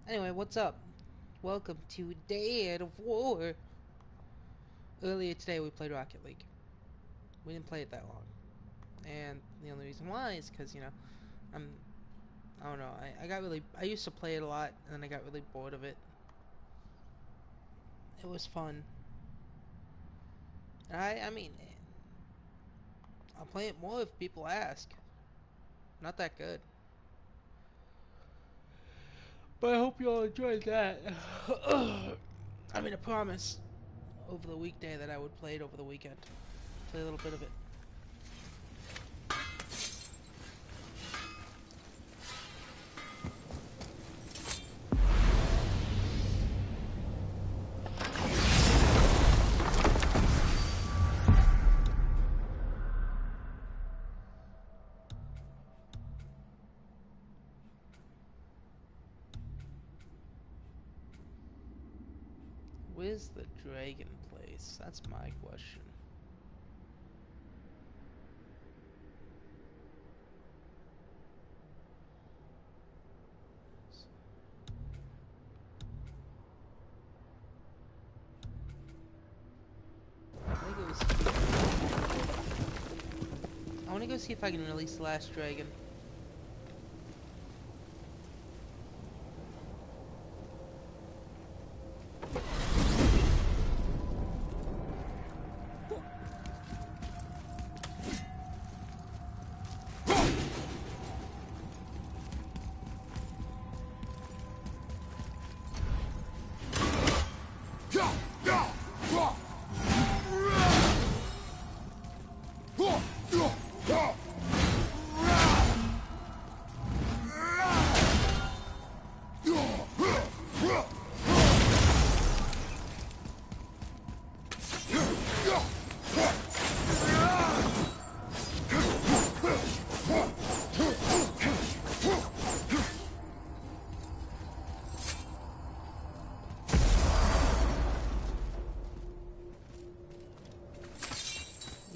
Anyway, what's up? Welcome to Dead of War. Earlier today we played Rocket League. We didn't play it that long. And the only reason why is because, I'm, I don't know, I used to play it a lot, and then I got really bored of it. It was fun. I mean, I'll play it more if people ask. Not that good. But I hope you all enjoyed that. I mean, I promise over the weekday that I would play it over the weekend. Play a little bit of it. Where's the dragon place? That's my question. I want to go see if I can release the last dragon.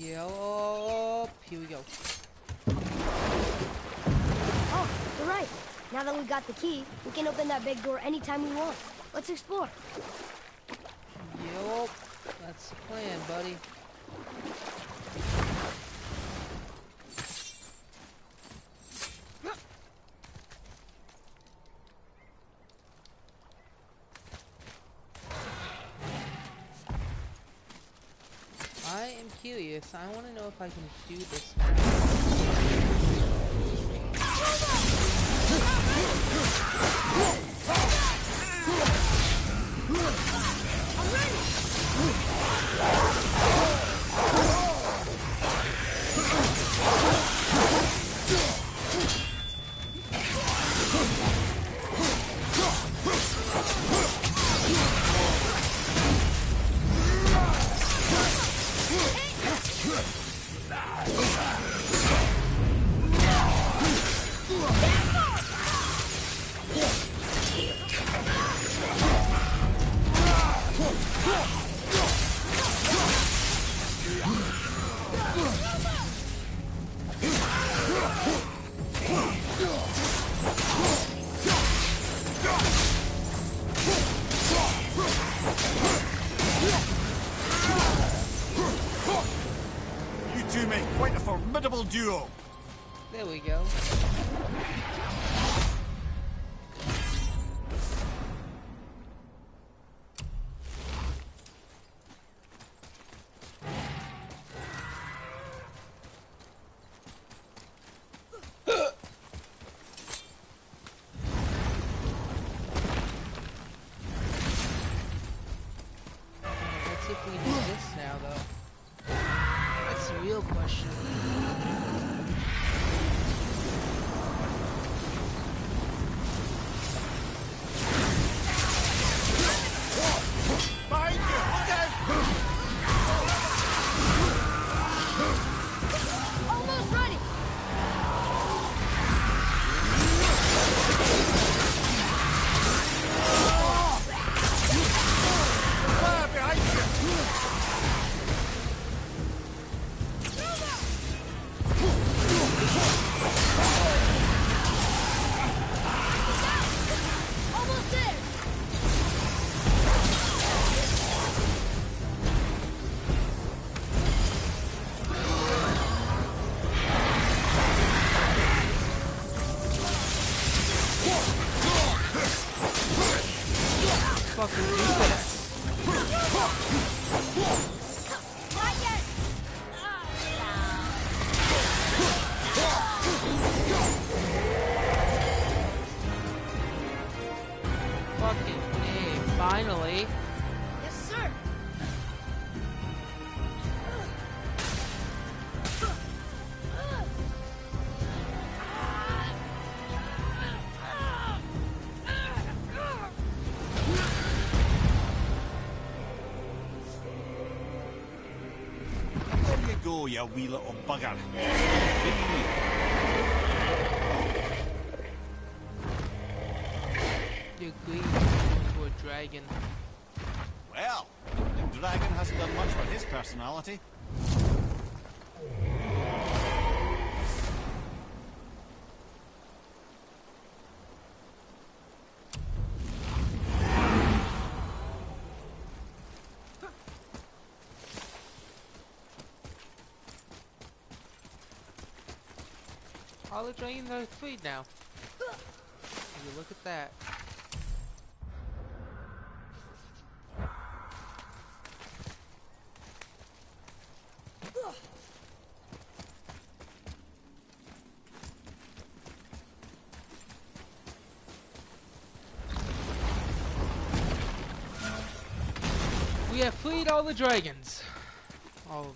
Yup, here we go. Oh, you're right. Now that we got the key, we can open that big door anytime we want. Let's explore. Yup, that's the plan, buddy. I am curious. I want to know if I can do this now. You two make quite a formidable duo. There we go. Let's see if we can do this now, though. That's the real question. fucking do this? Not yet. Fucking A, finally. Yes, sir. There you go, you wee little bugger. You agree to a dragon. Well, the dragon hasn't done much for his personality. All the dragons are freed now. Would you look at that? We have freed all the dragons. All of them.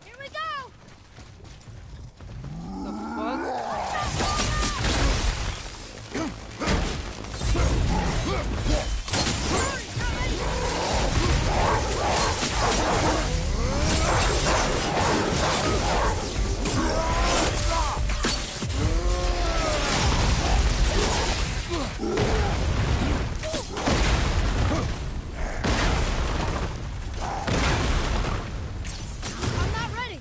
Here we go. The fuck? I'm not ready.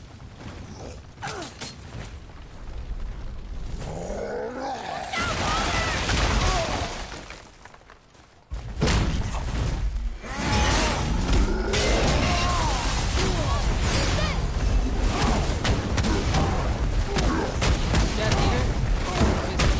Death Eater? Or is he on?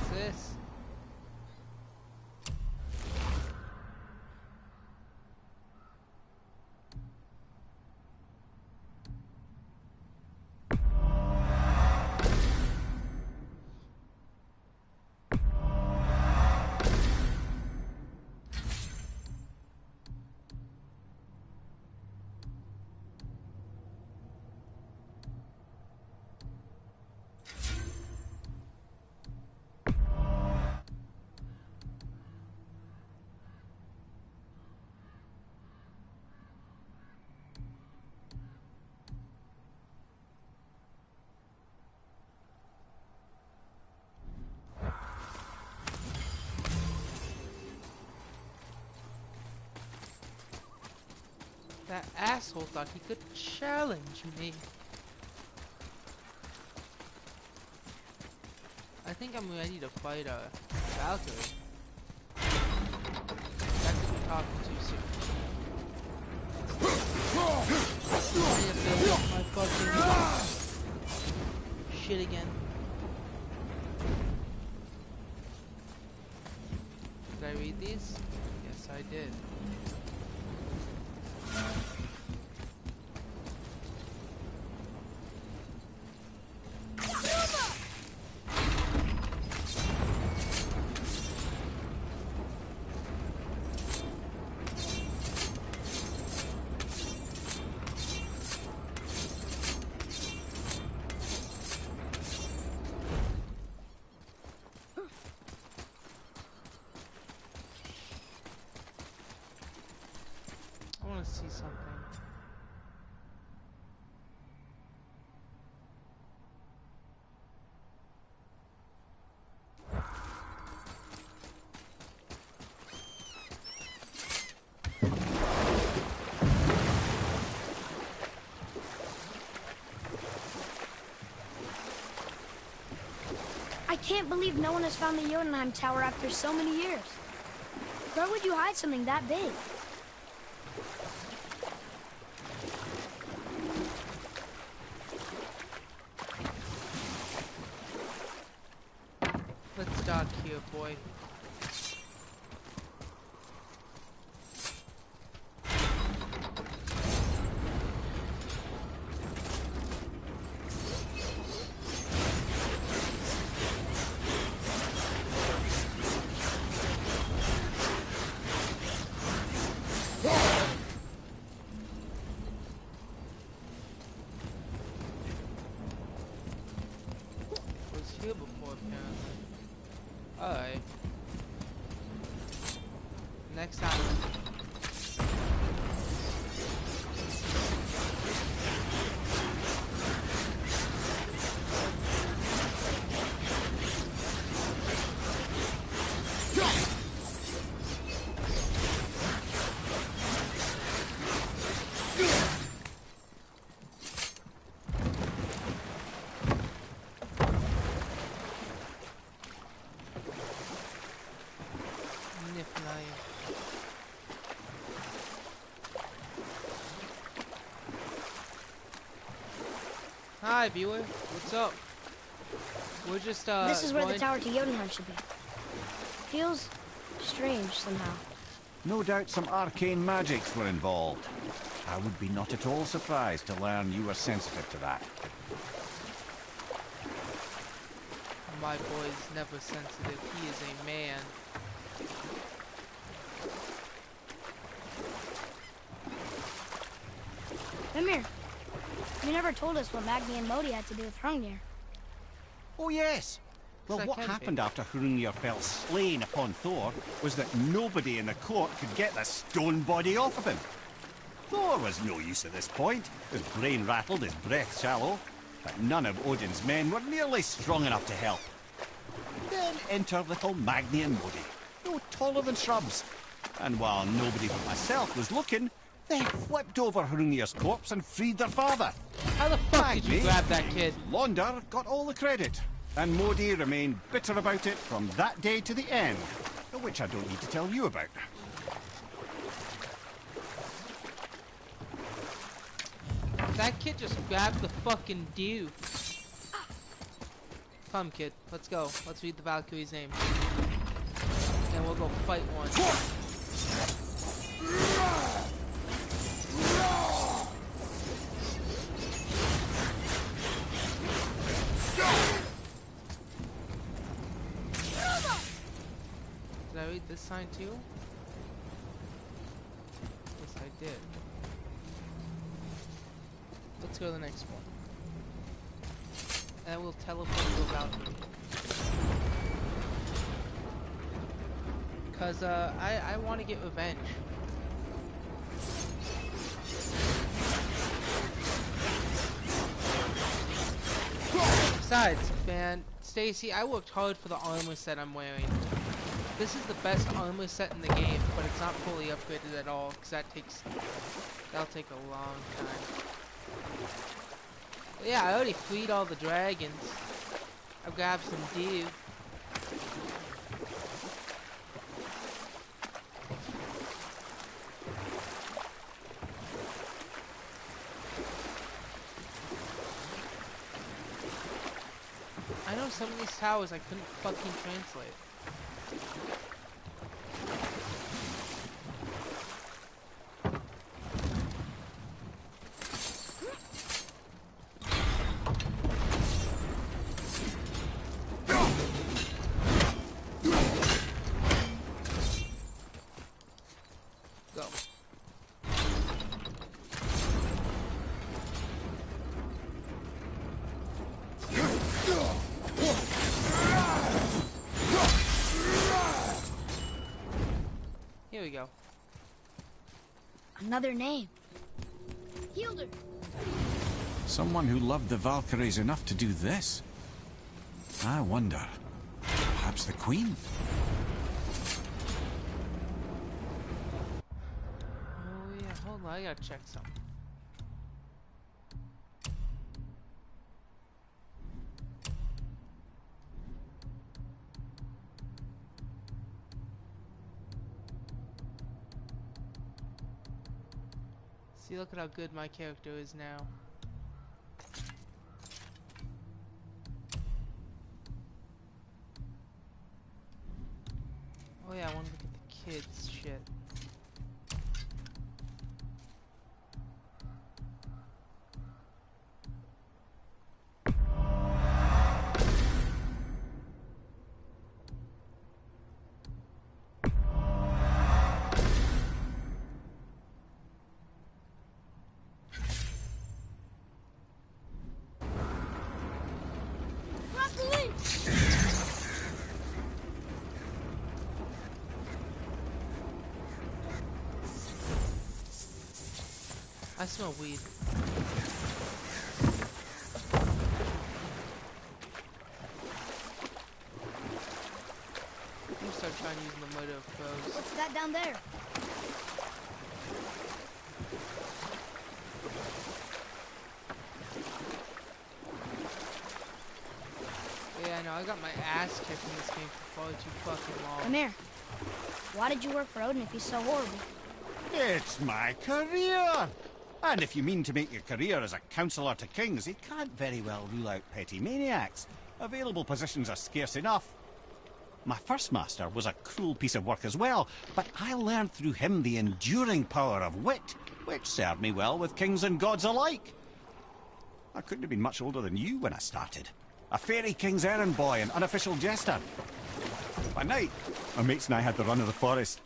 What's this? That asshole thought he could challenge me. I think I'm ready to fight a Valkyrie. That could be talking too soon. I need to build up my fucking shit again. Did I read these? Yes, I did. can't believe no one has found the Jotunheim Tower after so many years. Where would you hide something that big? Let's dock here, boy. Here before, apparently. Alright. Next island. Hi, viewer. What's up? We're just, This is where the tower to Jotunheim should be. Feels strange somehow. No doubt some arcane magics were involved. I would be not at all surprised to learn you were sensitive to that. My boy's never sensitive. He is a man. Mimir, you never told us what Magni and Modi had to do with Hrungnir. Oh yes! Well, Yes, I what can happened be. after Hrungnir fell slain upon Thor was that nobody in the court could get the stone body off of him. Thor was no use at this point, his brain rattled, his breath shallow, but none of Odin's men were nearly strong enough to help. Then enter little Magni and Modi, no taller than shrubs. And while nobody but myself was looking, they flipped over Hrungnir's corpse and freed their father. How the fuck did you Magni, grab that kid? Londar got all the credit, and Modi remained bitter about it from that day to the end, which I don't need to tell you about. That kid just grabbed the fucking dew. Come, kid. Let's go. Let's read the Valkyrie's name. And we'll go fight one. Did I read this sign too? Yes, I did. Let's go to the next one. And we'll teleport to a Valkyrie. Cause I want to get revenge. Besides, man, Stacy, I worked hard for the armor set I'm wearing. This is the best armor set in the game, but it's not fully upgraded at all, cause that'll take a long time. But yeah, I already freed all the dragons. I've grabbed some dew. I know some of these towers I couldn't fucking translate. Go. Here we go. Another name. Hildur. Someone who loved the Valkyries enough to do this? I wonder. Perhaps the Queen? Oh yeah, hold on, I gotta check something. See, look at how good my character is now. Oh yeah, I want to look at the kids' shit. I smell weed. I'm gonna start trying to use the murder of crows. What's that down there? Yeah, I know, I got my ass kicked in this game for far too fucking long. Come here. Why did you work for Odin if he's so horrible? It's my career! And if you mean to make your career as a counsellor to kings, you can't very well rule out petty maniacs. Available positions are scarce enough. My first master was a cruel piece of work as well, but I learned through him the enduring power of wit, which served me well with kings and gods alike. I couldn't have been much older than you when I started. A fairy king's errand boy and unofficial jester. By night, my mates and I had the run of the forest.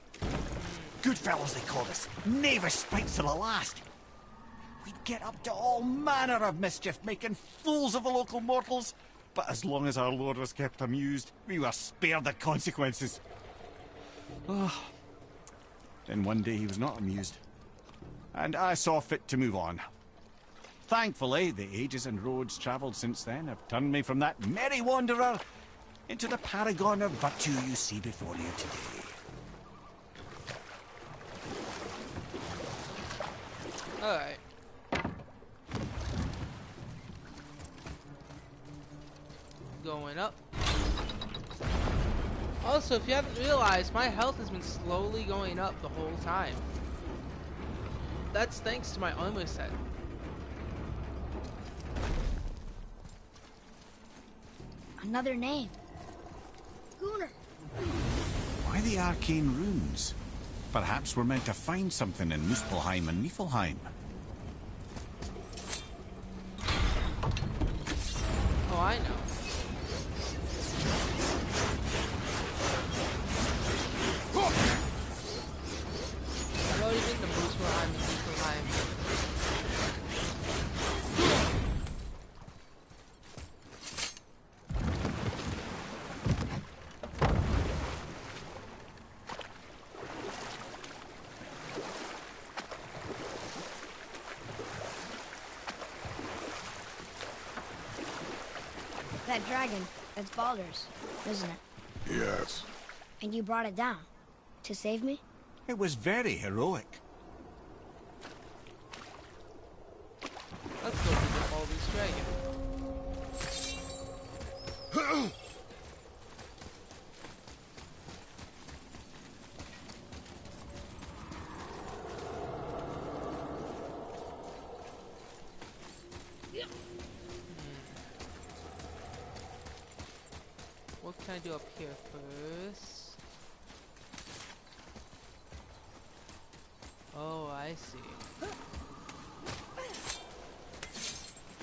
Good fellows, they called us. Knavish spikes to the last. We'd get up to all manner of mischief, making fools of the local mortals. But as long as our lord was kept amused, we were spared the consequences. Oh. Then one day he was not amused, and I saw fit to move on. Thankfully, the ages and roads travelled since then have turned me from that merry wanderer into the paragon of virtue you see before you today. Alright. Going up. Also, if you haven't realized, my health has been slowly going up the whole time. That's thanks to my armor set. Another name. Gunnar. Why the arcane runes? Perhaps we're meant to find something in Muspelheim and Niflheim. Oh, I know. I've already been to Muspelheim and Niflheim. That dragon, it's Baldur's, isn't it? Yes. And you brought it down to save me? It was very heroic. Let's go to the Baldur's Dragon. What can I do up here first? Oh, I see.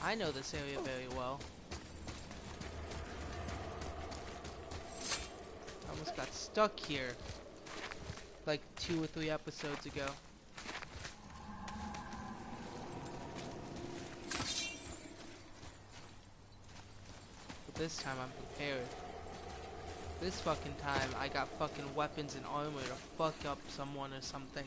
I know this area very well. I almost got stuck here like 2 or 3 episodes ago. But this time I'm prepared. This fucking time I got fucking weapons and armor to fuck up someone or something.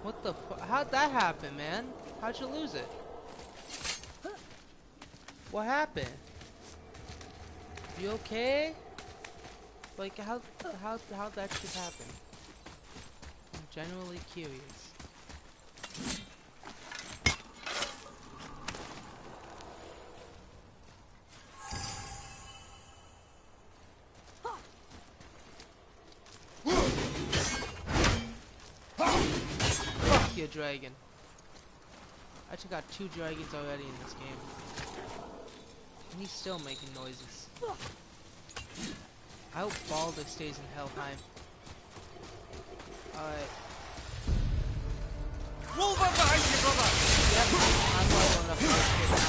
What the fu- How'd that happen, man? How'd you lose it? What happened? You okay? Like, how'd that shit happen? I'm genuinely curious. a dragon. I took out 2 dragons already in this game. And he's still making noises. I hope Baldur stays in Helheim. Alright. Roll that behind you, brother! Yep, I'm level enough to get down.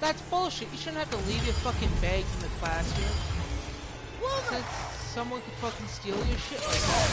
That's bullshit. You shouldn't have to leave your fucking bags in the classroom. Since someone could fucking steal your shit like that.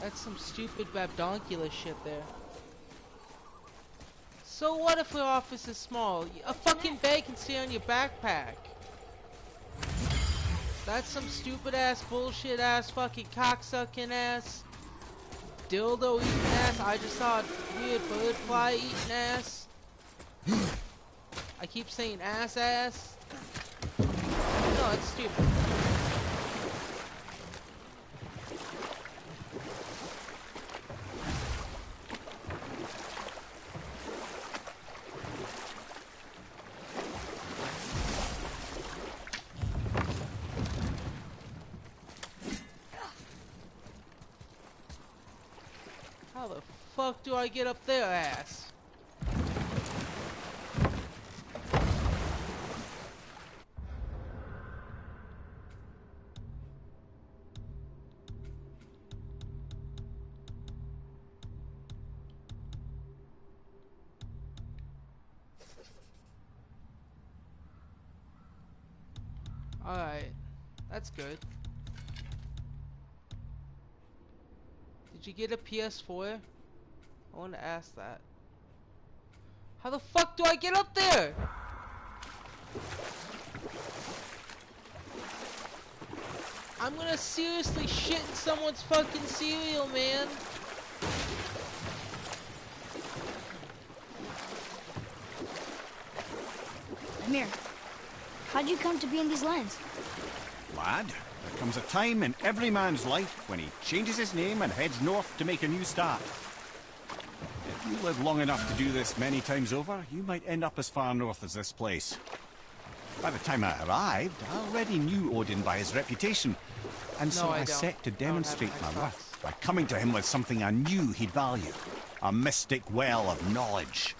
That's some stupid Babdonkula shit there. So what if your office is small? A fucking bag can stay on your backpack. That's some stupid ass, bullshit ass, fucking cocksucking ass, dildo eating ass. I just saw a weird bird fly eating ass. I keep saying ass. No, it's stupid. How the fuck do I get up there, ass? Alright, that's good. Did you get a PS4? I want to ask that. How the fuck do I get up there? I'm gonna seriously shit in someone's fucking cereal, man. Amir, how'd you come to be in these lands? Lad, there comes a time in every man's life when he changes his name and heads north to make a new start. If you live long enough to do this many times over, you might end up as far north as this place. By the time I arrived, I already knew Odin by his reputation, and so No, I don't. set to I don't have demonstrate an my Xbox. worth by coming to him with something I knew he'd value. A mystic well of knowledge.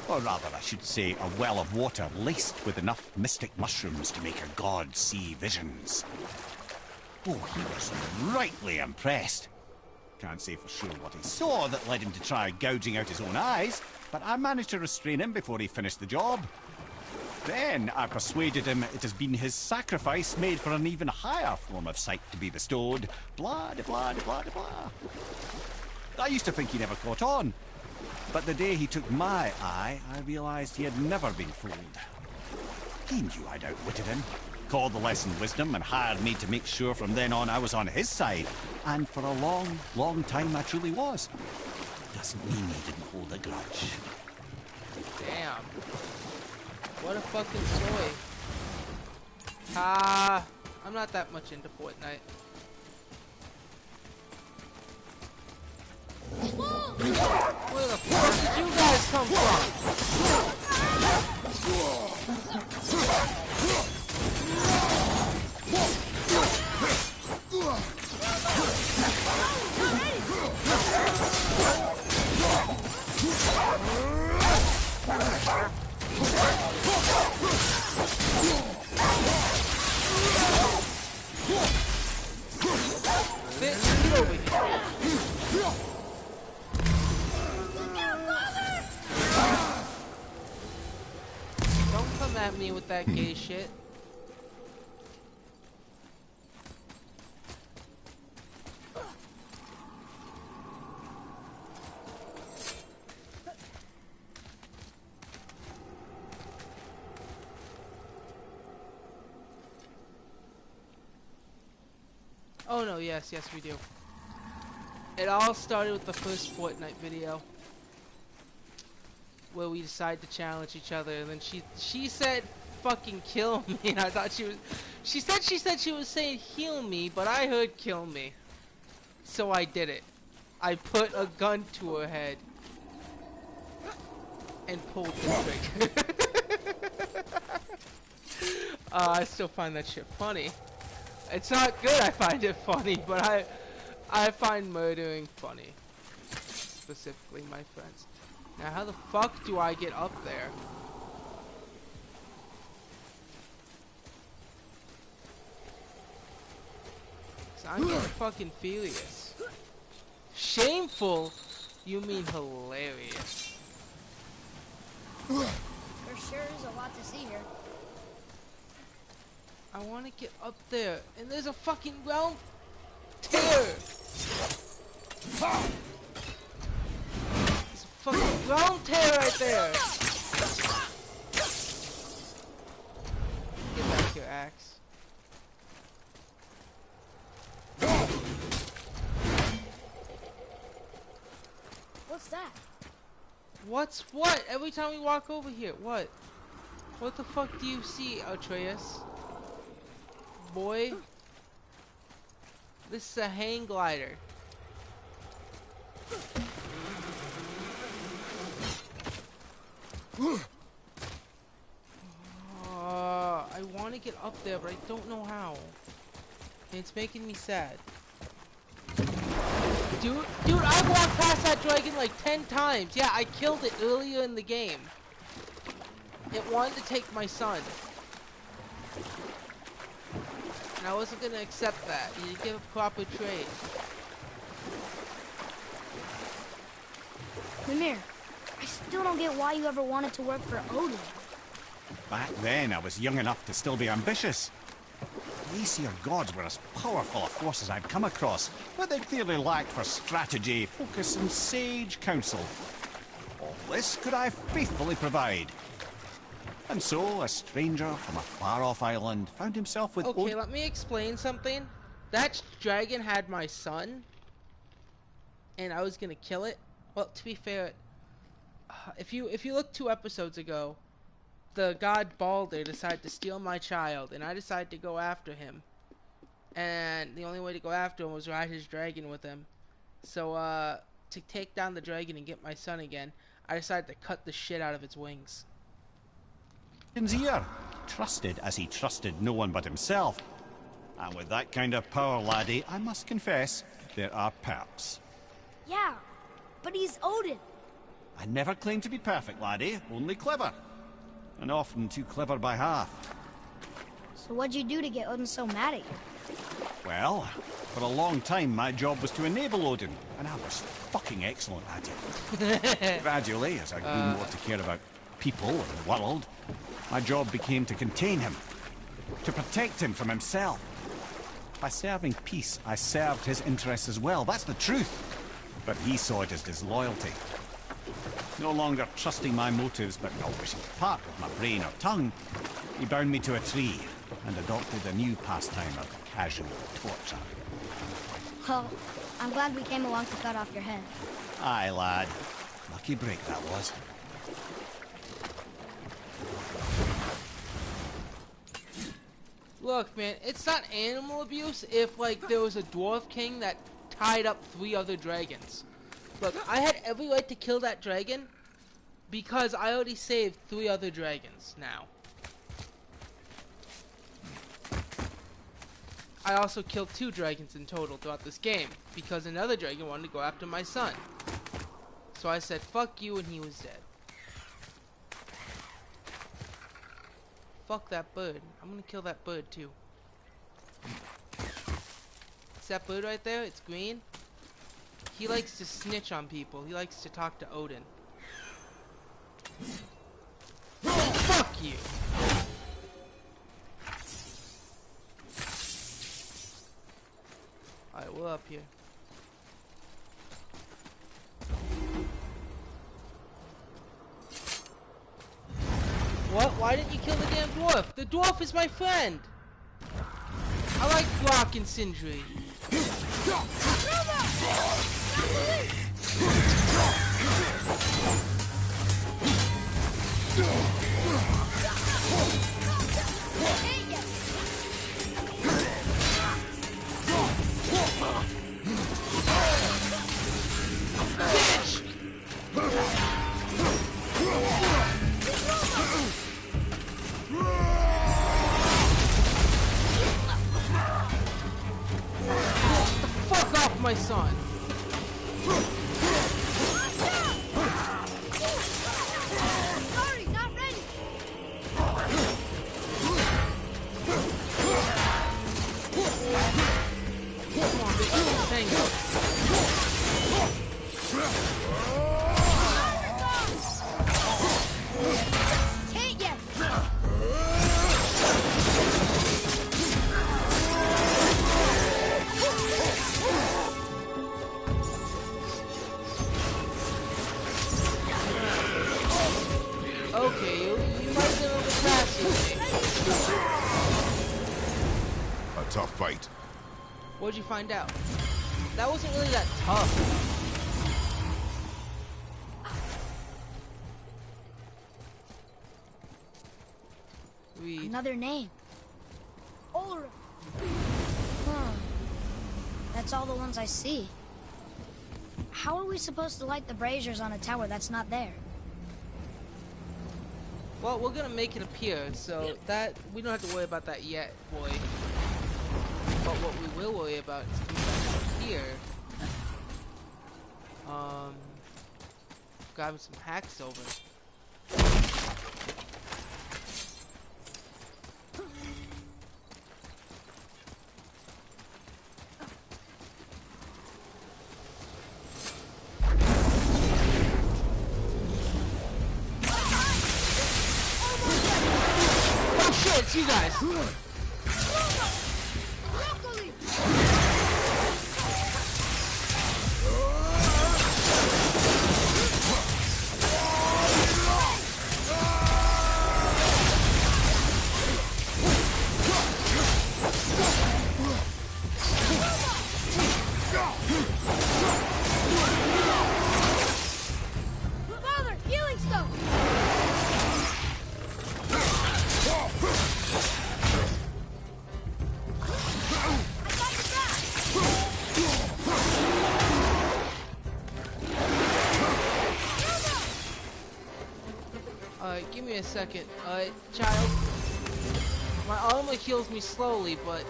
Or rather, I should say, a well of water laced with enough mystic mushrooms to make a god see visions. Oh, he was rightly impressed. Can't say for sure what he saw that led him to try gouging out his own eyes, but I managed to restrain him before he finished the job. Then I persuaded him it has been his sacrifice made for an even higher form of sight to be bestowed. Blah, de blah, de blah, de blah. I used to think he never caught on, but the day he took my eye, I realized he had never been fooled. He knew I'd outwitted him, called the lesson wisdom, and hired me to make sure from then on I was on his side. And for a long, long time I truly was. Doesn't mean he didn't hold a grudge. Damn. What a fucking story. I'm not that much into Fortnite. Where the fuck did you guys come from? Bitch, get over here. Don't come at me with that gay shit. Oh no, yes, yes we do. It all started with the first Fortnite video, where we decided to challenge each other, and then she said, "Fucking kill me," and I thought she said she was saying heal me, but I heard kill me, so I did it. I put a gun to her head and pulled the trigger. I still find that shit funny. It's not good, I find it funny, but I find murdering funny. Specifically my friends. Now how the fuck do I get up there? So I'm getting fucking furious. Shameful? You mean hilarious. There sure is a lot to see here. I want to get up there, and there's a fucking realm tear. There's a fucking realm tear right there. Get back your axe. What's that? What's what? Every time we walk over here, what? What the fuck do you see, Atreus? Boy? This is a hang glider. I want to get up there, but I don't know how. And it's making me sad. Dude, I walked past that dragon like 10 times. Yeah, I killed it earlier in the game. It wanted to take my son. And I wasn't gonna accept that. You give a proper trade. Mimir, I still don't get why you ever wanted to work for Odin. Back then, I was young enough to still be ambitious. The Aesir gods were as powerful a force as I'd come across, but they clearly lacked for strategy, focus, and sage counsel. All this could I faithfully provide. And so, a stranger from a far-off island found himself with Okay, let me explain something. That dragon had my son, and I was gonna kill it. Well, to be fair, if you look 2 episodes ago, the god Balder decided to steal my child, and I decided to go after him. And the only way to go after him was ride his dragon with him. So, to take down the dragon and get my son again, I decided to cut the shit out of its wings. Odin's ear, trusted as he trusted no one but himself. And with that kind of power, laddie, I must confess, there are perks. Yeah, but he's Odin. I never claimed to be perfect, laddie, only clever. And often too clever by half. So what'd you do to get Odin so mad at you? Well, for a long time my job was to enable Odin, and I was fucking excellent at it. Gradually, as I grew more to care about people and the world, my job became to contain him, to protect him from himself. By serving peace, I served his interests as well, that's the truth. But he saw it as disloyalty. No longer trusting my motives, but not wishing to part with my brain or tongue, he bound me to a tree and adopted a new pastime of casual torture. Well, I'm glad we came along to cut off your head. Aye, lad. Lucky break that was. Look, man, it's not animal abuse if, like, there was a dwarf king that tied up 3 other dragons. Look, I had every right to kill that dragon because I already saved 3 other dragons now. I also killed 2 dragons in total throughout this game because another dragon wanted to go after my son. So I said, fuck you, and he was dead. Fuck that bird. I'm gonna kill that bird too. See that bird right there? It's green. He likes to snitch on people. He likes to talk to Odin. Fuck you! Alright, we're up here. What? Why didn't you kill the damn dwarf? The dwarf is my friend! I like Brock and Sindri. Fuck off my son! Sorry, not ready. Come on, bitch. Tango. Can't yet. Okay, you might be a little bit faster. A tough fight. What'd you find out? That wasn't really that tough. Read. Another name. Ulrich. That's all the ones I see. How are we supposed to light the braziers on a tower that's not there? Well, we're gonna make it appear, so that we don't have to worry about that yet, boy. But what we will worry about is coming back up here. Grabbing some hacks over. Oh shit, it's you guys! Broccoli! Father, healing stone! I got your back! Alright, give me a second. Alright, child. My armor heals me slowly, but...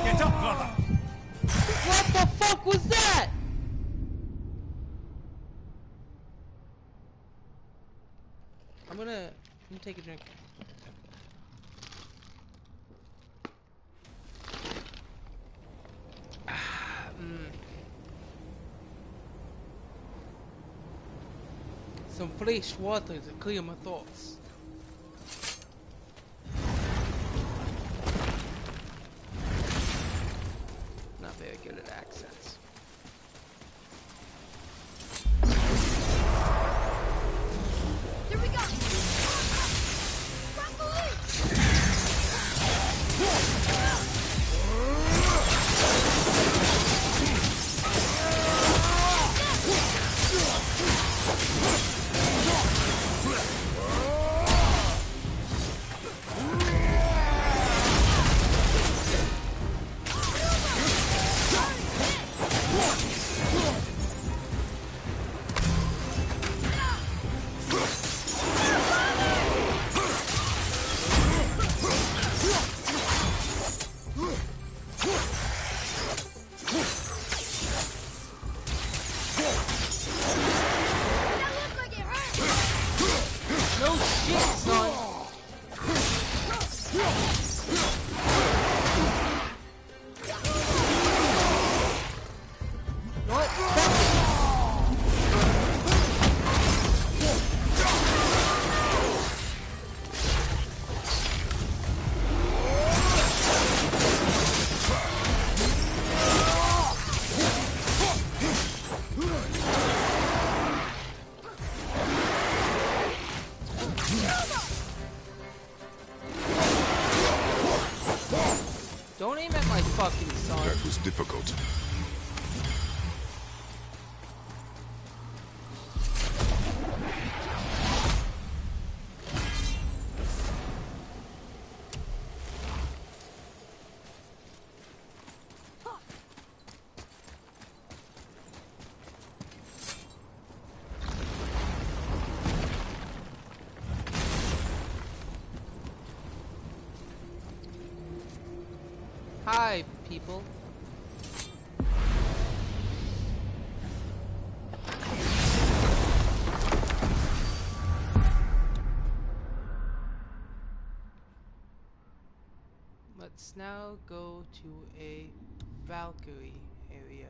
Get up, brother! What the fuck was that? I'm gonna take a drink. Some fresh water to clear my thoughts. Not very good at accents. Here we go! Broccoli! aim at my fucking son. That was difficult. Hi, people. Let's now go to a Valkyrie area.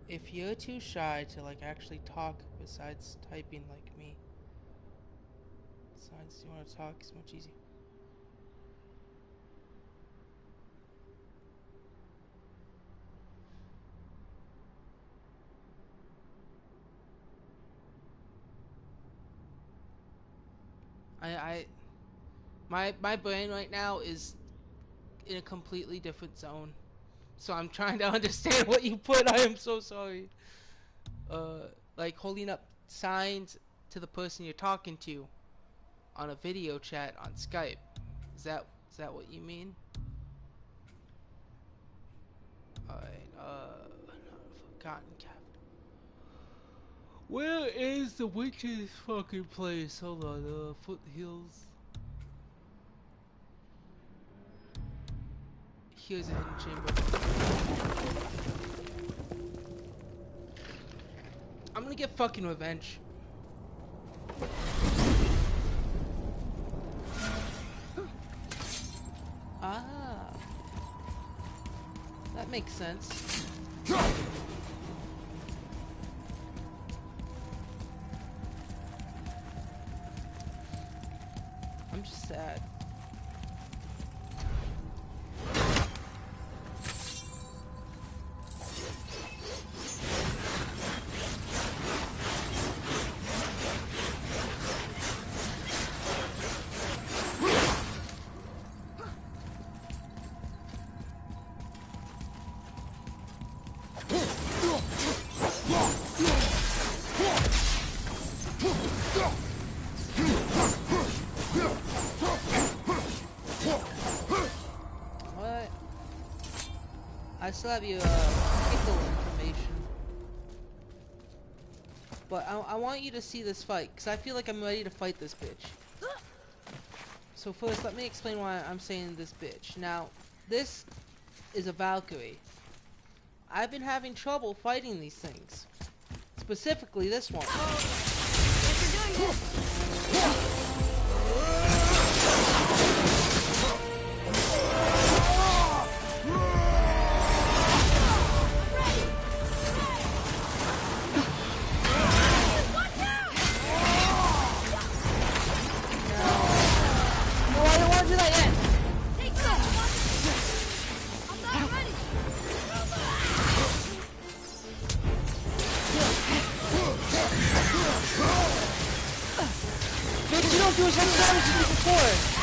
If you're too shy to like actually talk besides typing like me, besides you want to talk, it's much easier. My brain right now is in a completely different zone. So I'm trying to understand what you put. I am so sorry. Like holding up signs to the person you're talking to on a video chat on Skype. Is that what you mean? Alright, Forgotten Capital. Where is the witch's fucking place? Hold on, Foothills. Here's a hidden chamber. I'm gonna get fucking revenge. Ah. That makes sense. I'm just sad. I still have your pickle information, but I want you to see this fight because I feel like I'm ready to fight this bitch. So first, let me explain why I'm saying this bitch. Now, this is a Valkyrie. I've been having trouble fighting these things, specifically this one. Bitch, you don't do as much damage as me before!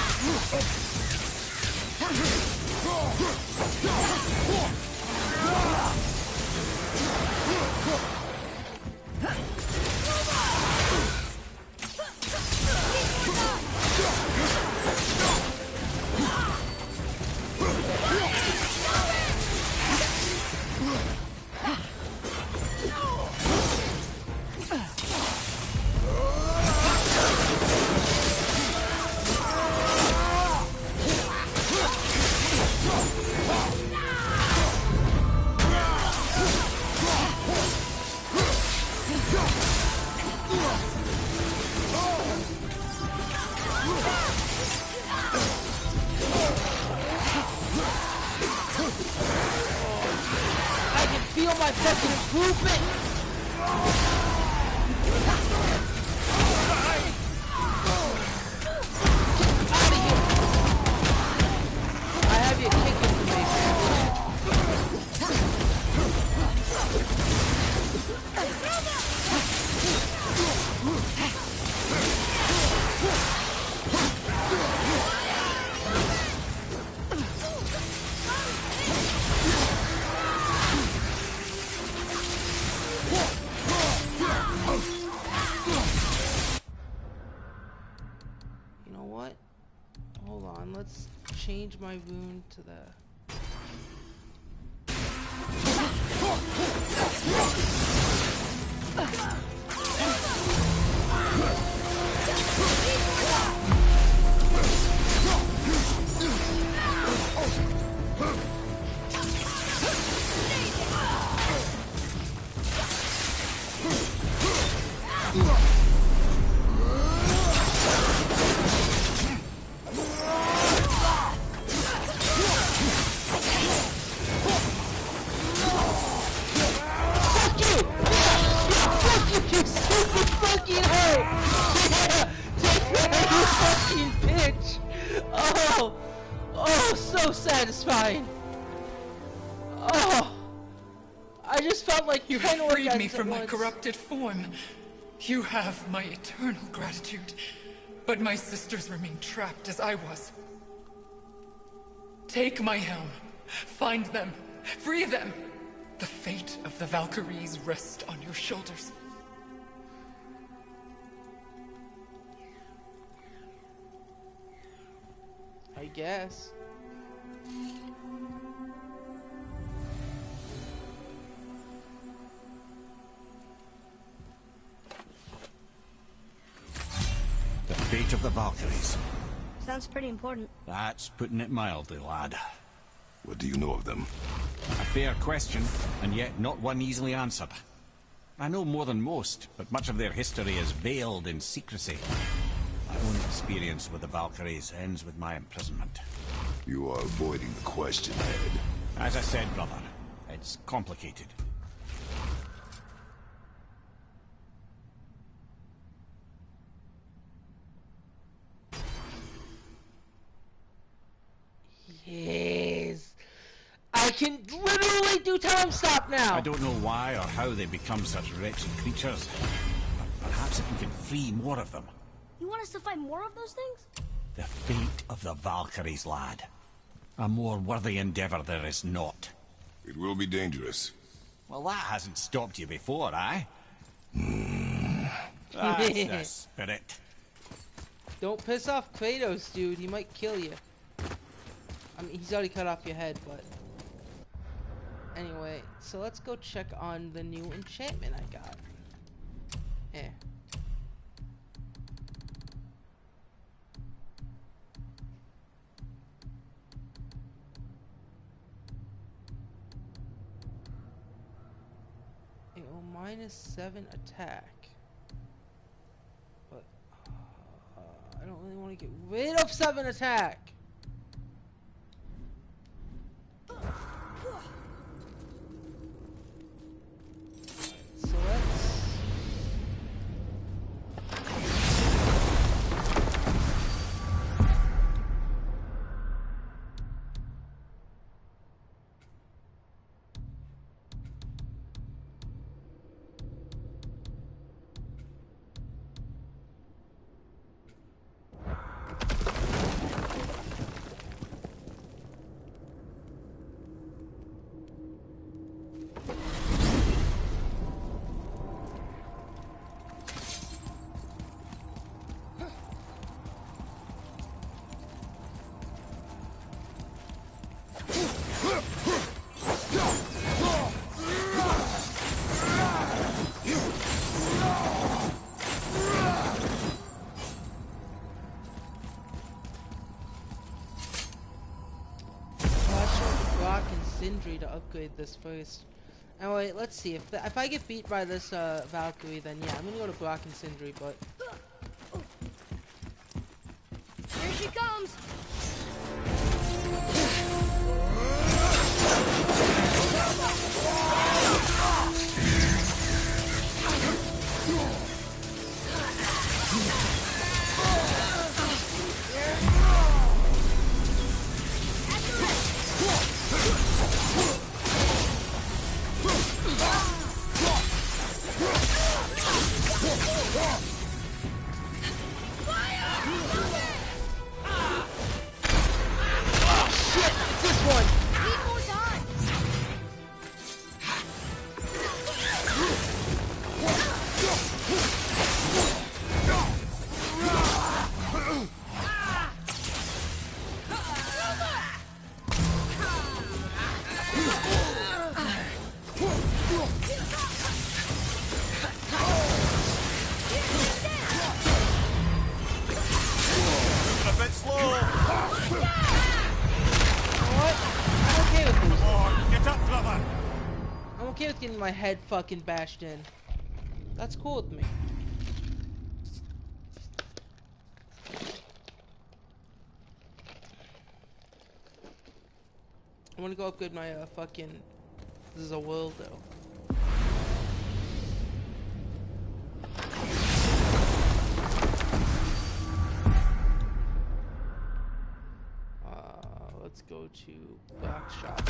know what? Hold on, let's change my rune to the... So satisfying. Oh, I just felt like you have freed me from my corrupted form. You have my eternal gratitude. But my sisters remain trapped as I was. Take my helm. Find them. Free them. The fate of the Valkyries rests on your shoulders. I guess. The fate of the Valkyries. Sounds pretty important. That's putting it mildly, lad. What do you know of them? A fair question, and yet not one easily answered. I know more than most, but much of their history is veiled in secrecy. My own experience with the Valkyries ends with my imprisonment. You are avoiding the question, Ed. As I said, brother, it's complicated. Yes. I can literally do time stop now. I don't know why or how they become such wretched creatures, but perhaps if we can free more of them. You want us to fight more of those things? The fate of the Valkyries, lad. A more worthy endeavor there is not. It will be dangerous. Well, that hasn't stopped you before, eh? That's the spirit. Don't piss off Kratos, dude. He might kill you. I mean, he's already cut off your head, but... Anyway, so let's go check on the new enchantment I got. -7 attack. But I don't really want to get rid of 7 attack. So let's... Sindri to upgrade this first. Anyway, let's see. If I get beat by this Valkyrie, then yeah, I'm gonna go to Brock and Sindri, but... Here she comes! with getting my head fucking bashed in. That's cool with me. I want to go upgrade my fucking Zawildo. Let's go to Black Shop.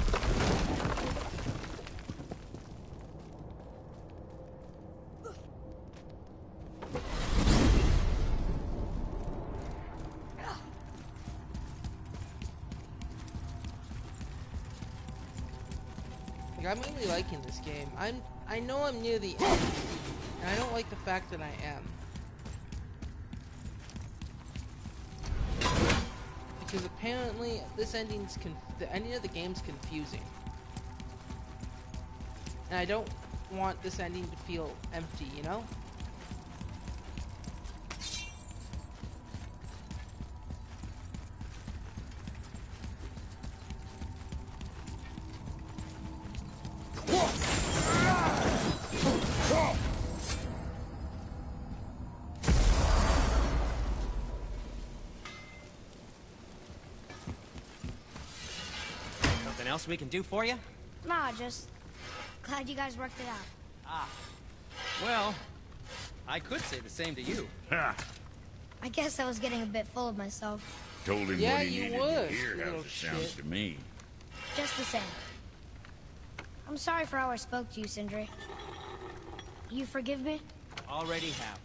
Like, I'm really liking this game. I know I'm near the end, and I don't like the fact that I am. Because apparently this the ending of the game's confusing. And I don't want this ending to feel empty, you know? Else we can do for you? Nah, just glad you guys worked it out. Ah. Well, I could say the same to you. Ha! I guess I was getting a bit full of myself. Told him Yeah, what he you needed would, to hear, you how's little it sounds shit. to me. Just the same. I'm sorry for how I spoke to you, Sindri. You forgive me? Already have.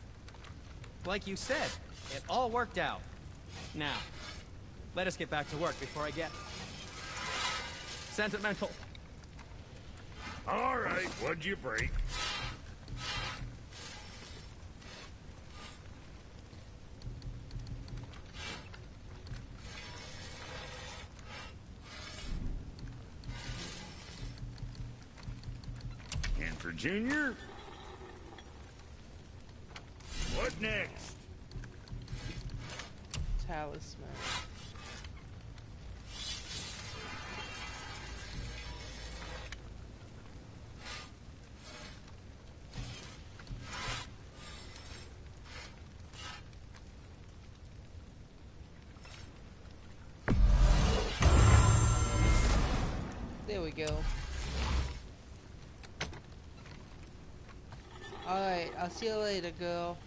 Like you said, it all worked out. Now, let us get back to work before I get sentimental. All right, what'd you break? And for Junior? What next? Talisman. There we go. Alright, I'll see you later, girl.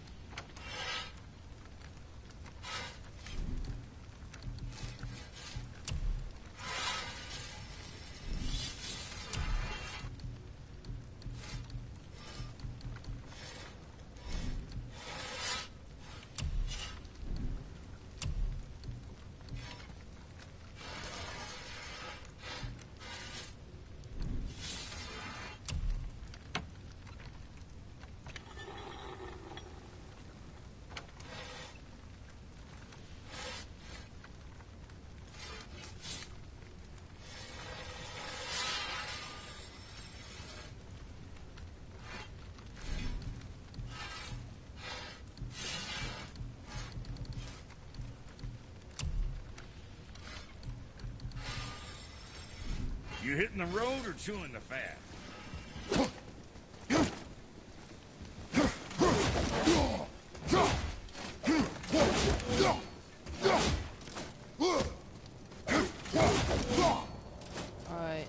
You hitting the road or chewing the fat? Alright.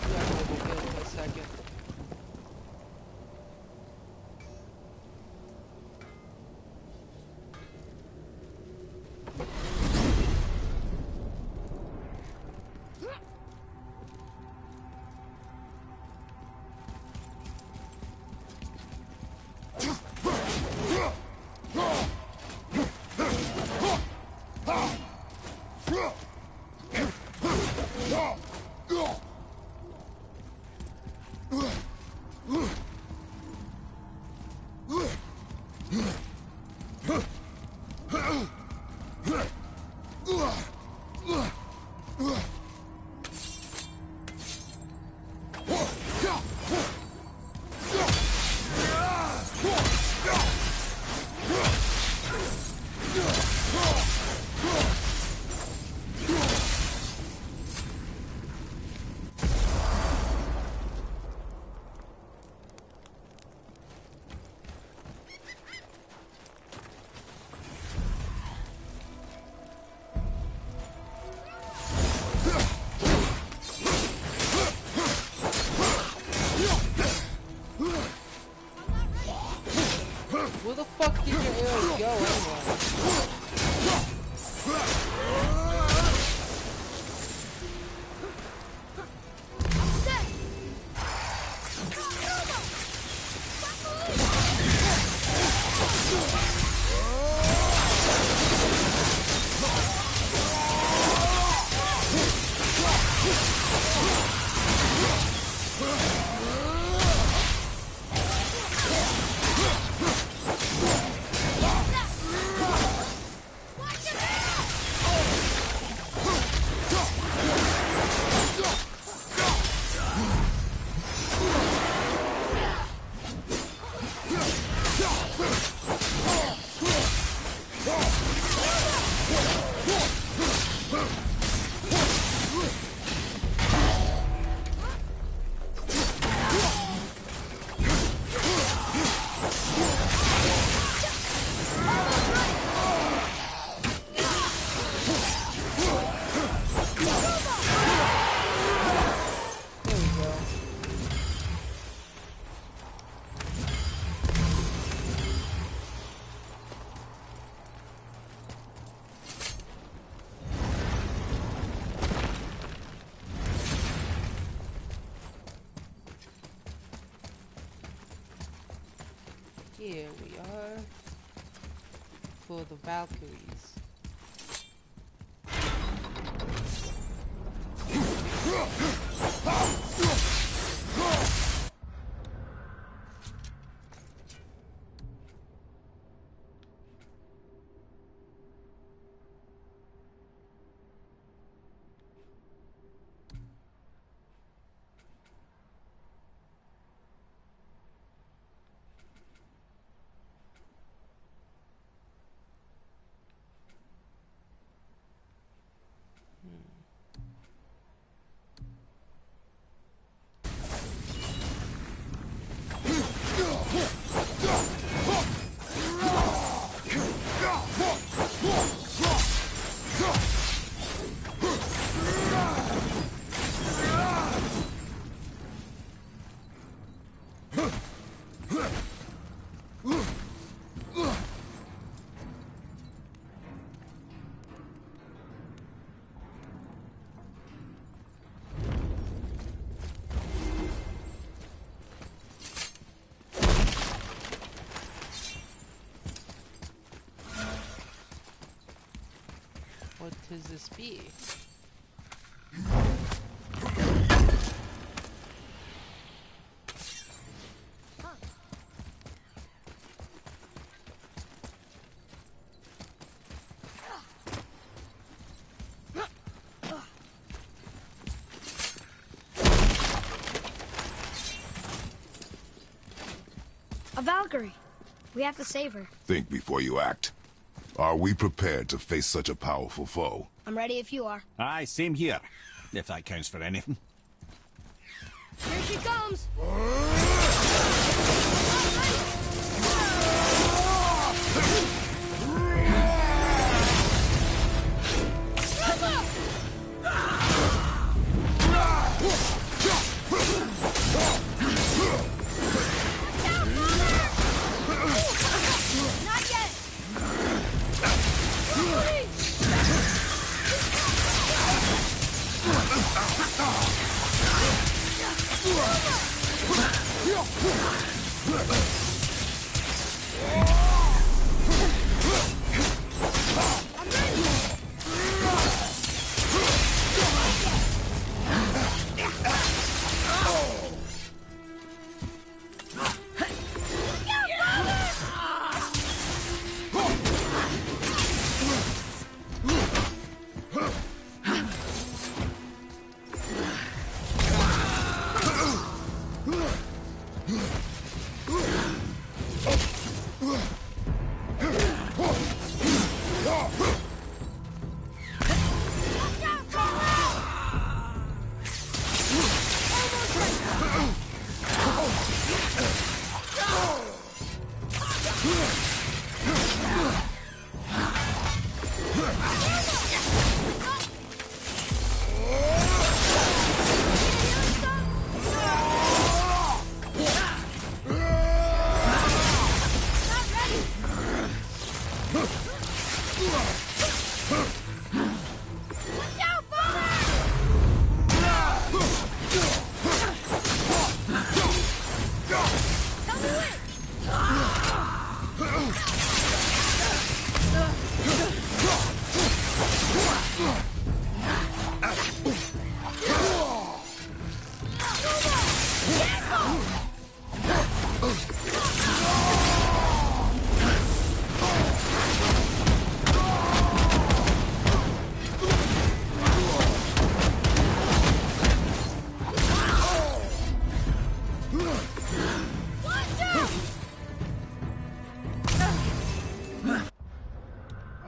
Yeah, we'll go for a second. here we are for the Valkyries. What does this be? A Valkyrie. We have to save her. Think before you act. Are we prepared to face such a powerful foe? I'm ready if you are. Aye, same here. If that counts for anything. Here she comes! Not yet!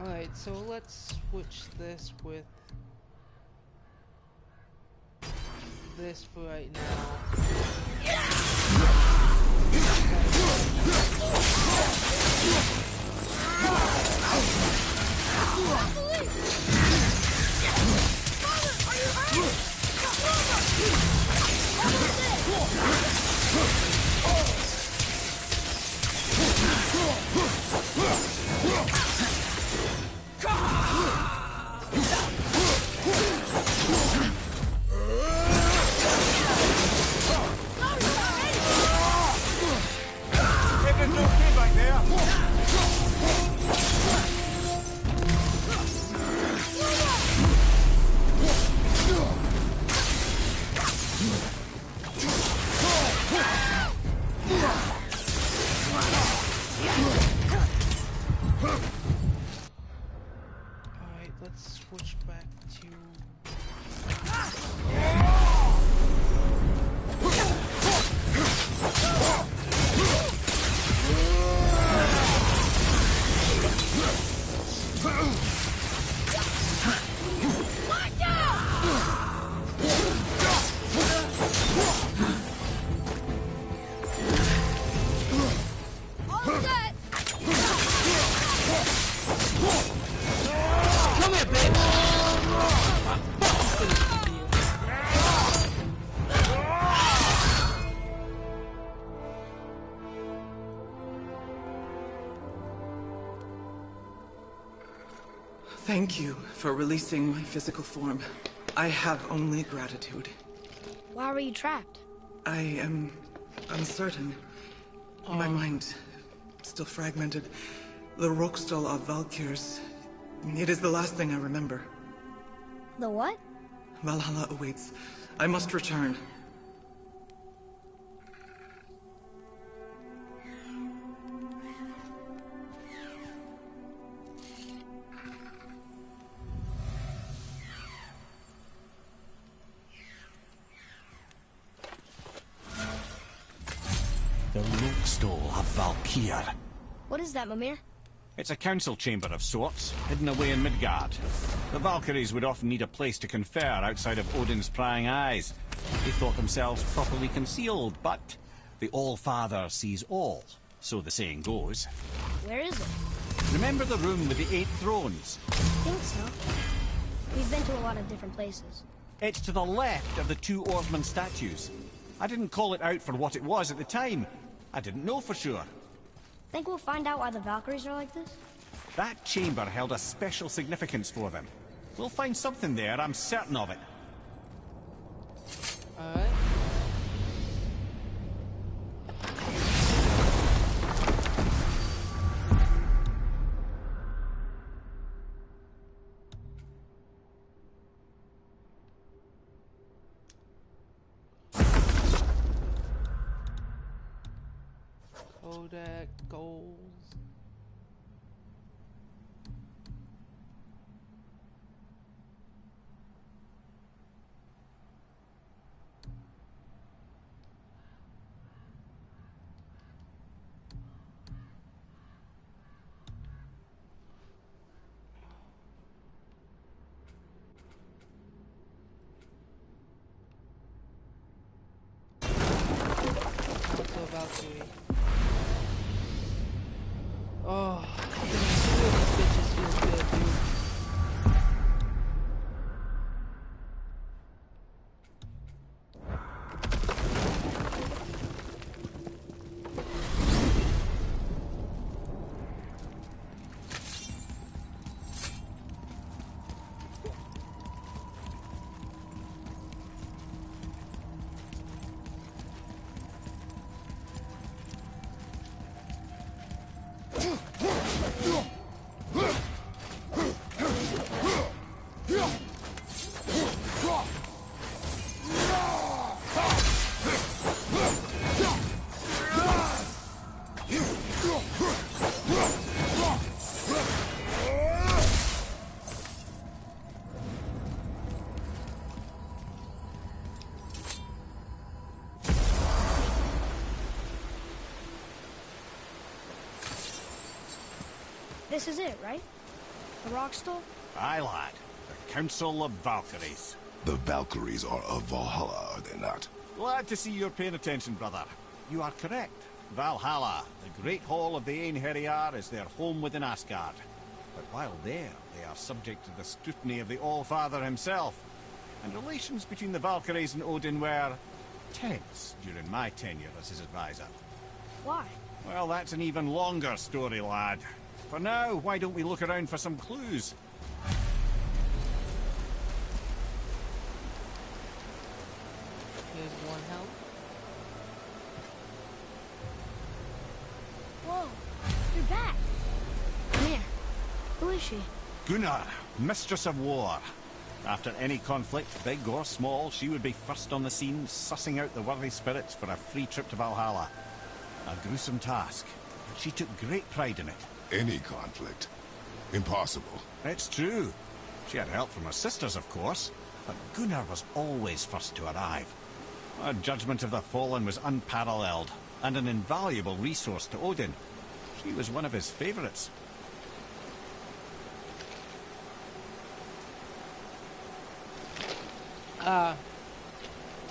Alright, so let's switch this with this for right now. Everything's okay back Come here, bitch! Thank you for releasing my physical form. I have only gratitude. Why were you trapped? I am uncertain. My mind still fragmented. The Roksdal of Valkyrs. It is the last thing I remember. The what? Valhalla awaits. I must return. The Roksdal of Valkyr. What is that, Mimir? It's a council chamber of sorts, hidden away in Midgard. The Valkyries would often need a place to confer outside of Odin's prying eyes. They thought themselves properly concealed, but the All-Father sees all, so the saying goes. Where is it? Remember the room with the 8 thrones? I think so. We've been to a lot of different places. It's to the left of the 2 Ortman statues. I didn't call it out for what it was at the time. I didn't know for sure. Think we'll find out why the Valkyries are like this? That chamber held a special significance for them. We'll find something there, I'm certain of it. Alright. Kodak goals. Also Valkyrie. Oh, two of these bitches feels good, dude. This is it, right? The Roksdal? Aye, lad. The Council of Valkyries. The Valkyries are of Valhalla, are they not? Glad to see you're paying attention, brother. You are correct. Valhalla, the great hall of the Einherjar, is their home within Asgard. But while there, they are subject to the scrutiny of the All-Father himself. And relations between the Valkyries and Odin were tense during my tenure as his advisor. Why? Well, that's an even longer story, lad. For now, why don't we look around for some clues? Here's one health. Whoa, you're back. Come here. Who is she? Gunnar, Mistress of War. After any conflict, big or small, she would be first on the scene, sussing out the worthy spirits for a free trip to Valhalla. A gruesome task, but she took great pride in it. Any conflict. Impossible. It's true. She had help from her sisters, of course, but Gunnar was always first to arrive. Her judgment of the fallen was unparalleled, and an invaluable resource to Odin. She was one of his favorites.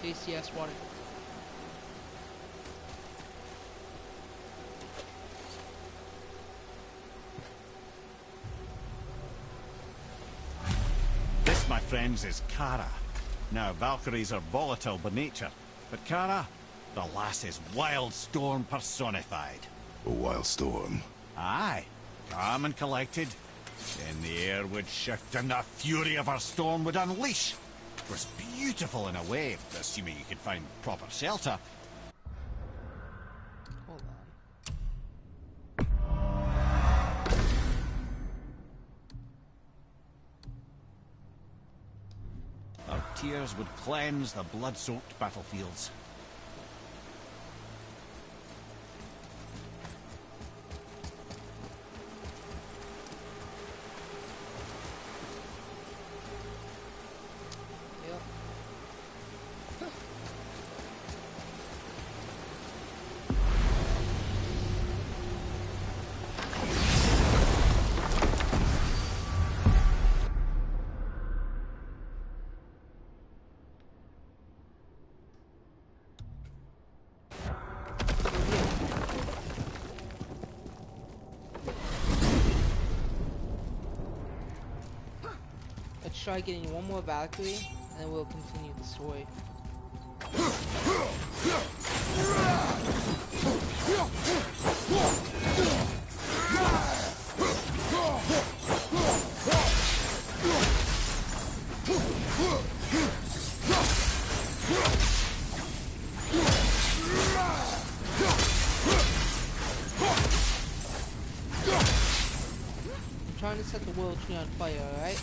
TCS water. This, my friends, is Kara. Now, Valkyries are volatile by nature, but Kara, the lass is Wildstorm personified. A wild storm. Aye, calm and collected. Then the air would shift and the fury of her storm would unleash. It was beautiful in a way, assuming you could find proper shelter. Hold on. Her tears would cleanse the blood-soaked battlefields. Yep. Let's try getting one more Valkyrie, and then we'll continue the story. I'm trying to set the world tree on fire, alright?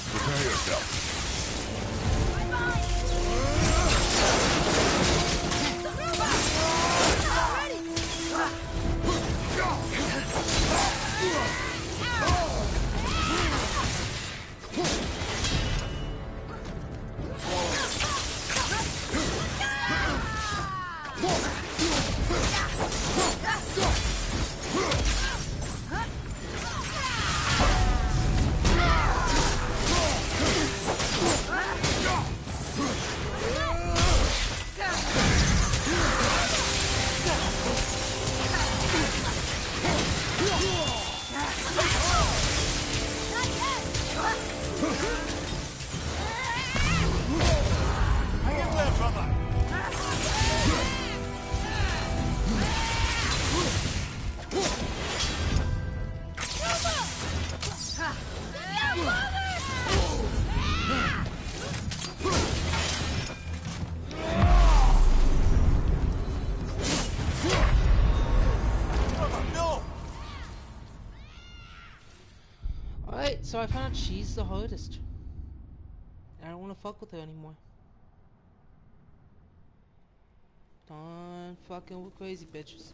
Prepare yourself. Alright, so I found out she's the hardest. I don't want to fuck with her anymore. Done fucking with crazy bitches.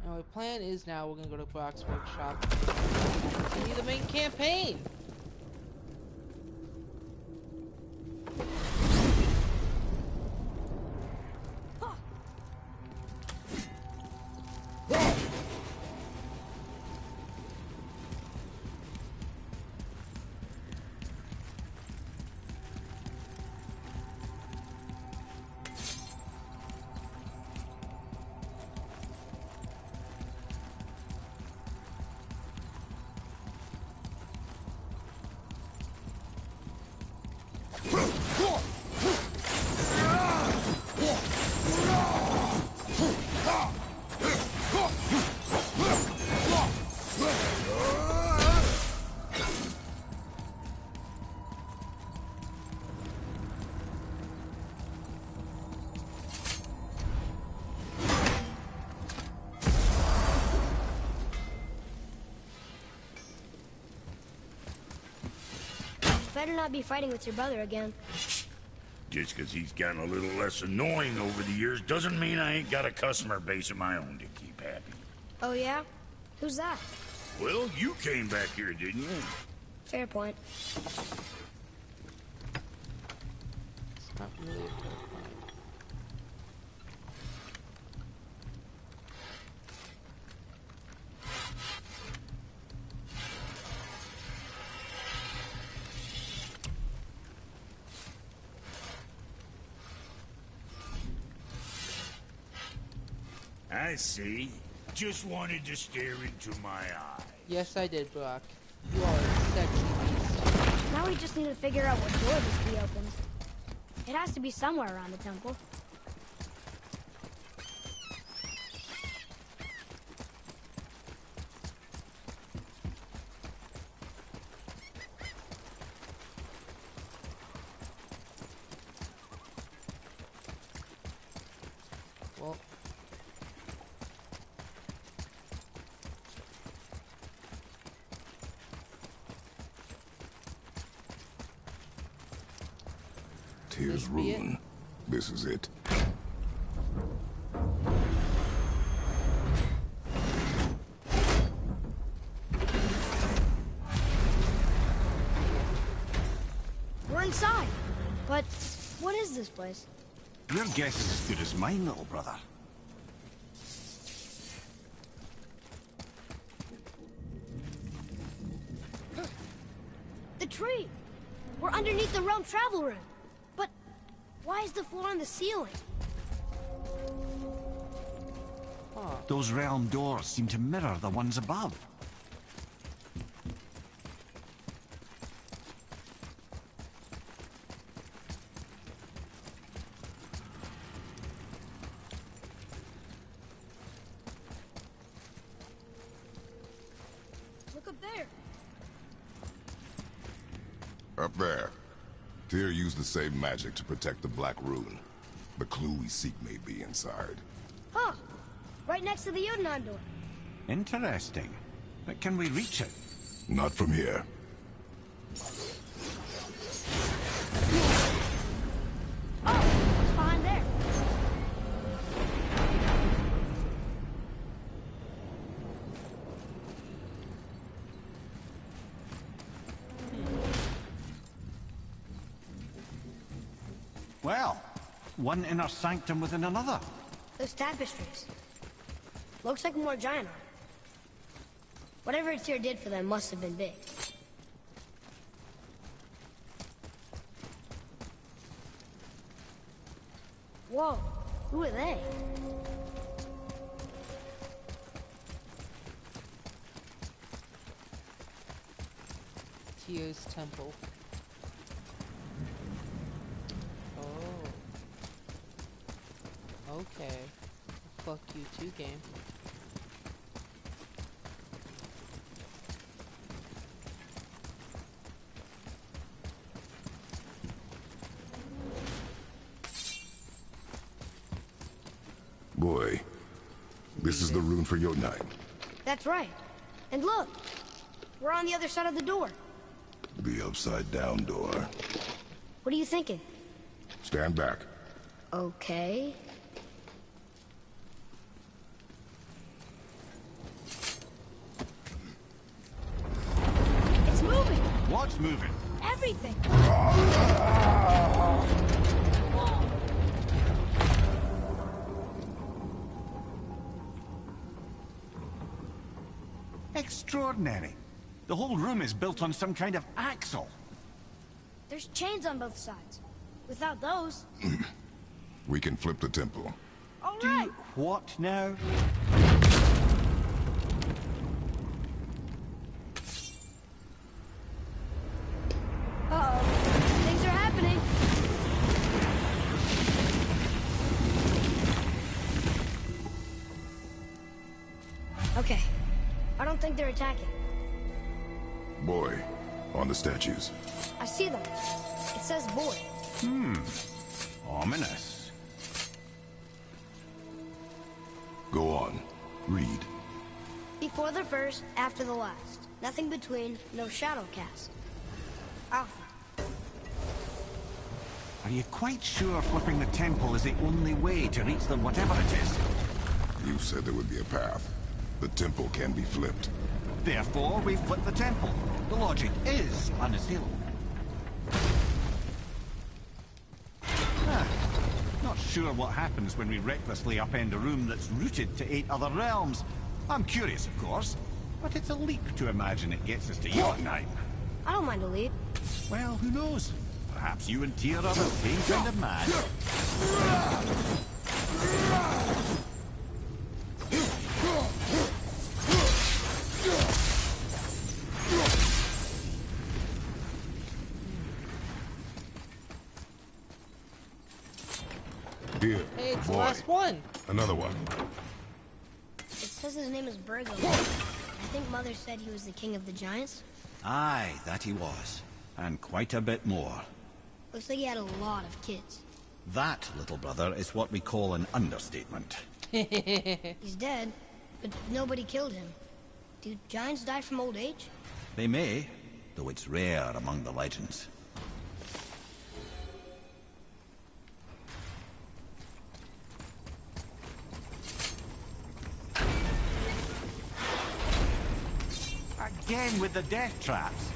Now my plan is now we're gonna go to Brock's workshop and continue the main campaign. Better not be fighting with your brother again. Just 'cause he's gotten a little less annoying over the years doesn't mean I ain't got a customer base of my own to keep happy. Oh yeah? Who's that? Well, you came back here, didn't you? Fair point. It's not really a fair point. I see. Just wanted to stare into my eye. Yes, I did, Brock. You are a sexy beast. Now we just need to figure out what door this key opens. It has to be somewhere around the temple. Well, Tyr's Must be it. Rune. This is it. We're inside. But what is this place? Your guess is as good as mine, little brother. The tree! We're underneath the realm travel room. But why is the floor on the ceiling? Those realm doors seem to mirror the ones above. Look up there. Up there. Tyr used the same magic to protect the Black Rune. The clue we seek may be inside. Huh. Right next to the Jotunheim door. Interesting. But can we reach it? Not from here. Oh, what's behind there? Well, one inner sanctum within another. Those tapestries. Looks like more giant art. Whatever Tyr did for them must have been big. Whoa, who are they? Tyr's temple. Oh. Okay. Fuck you too, game. Boy, this is the rune for Jotunheim. That's right. And look, we're on the other side of the door. The upside-down door. What are you thinking? Stand back. Okay. It's moving! What's moving? Everything! Extraordinary. The whole room is built on some kind of axle. There's chains on both sides. Without those... We can flip the temple. All right! What now? Uh-oh. Things are happening. Okay. I don't think they're attacking. Boy, on the statues. I see them. It says boy. Ominous. Go on. Read. Before the first, after the last. Nothing between, no shadow cast. Alpha. Are you quite sure flipping the temple is the only way to reach them, whatever it is? You said there would be a path. The temple can be flipped. Therefore, we flip the temple. The logic is unassailable. Not sure what happens when we recklessly upend a room that's rooted to 8 other realms. I'm curious, of course, but it's a leap to imagine it gets us to Jotunheim. I don't mind a lead. Well, who knows? Perhaps you and Tyr are the same kind of man. Hey, it's the Boy. last one. Another one. It says his name is Burgo. I think Mother said he was the king of the giants. Aye, that he was. And quite a bit more. Looks like he had a lot of kids. That, little brother, is what we call an understatement. He's dead, but nobody killed him. Do giants die from old age? They may, though it's rare among the legends. Again with the death traps.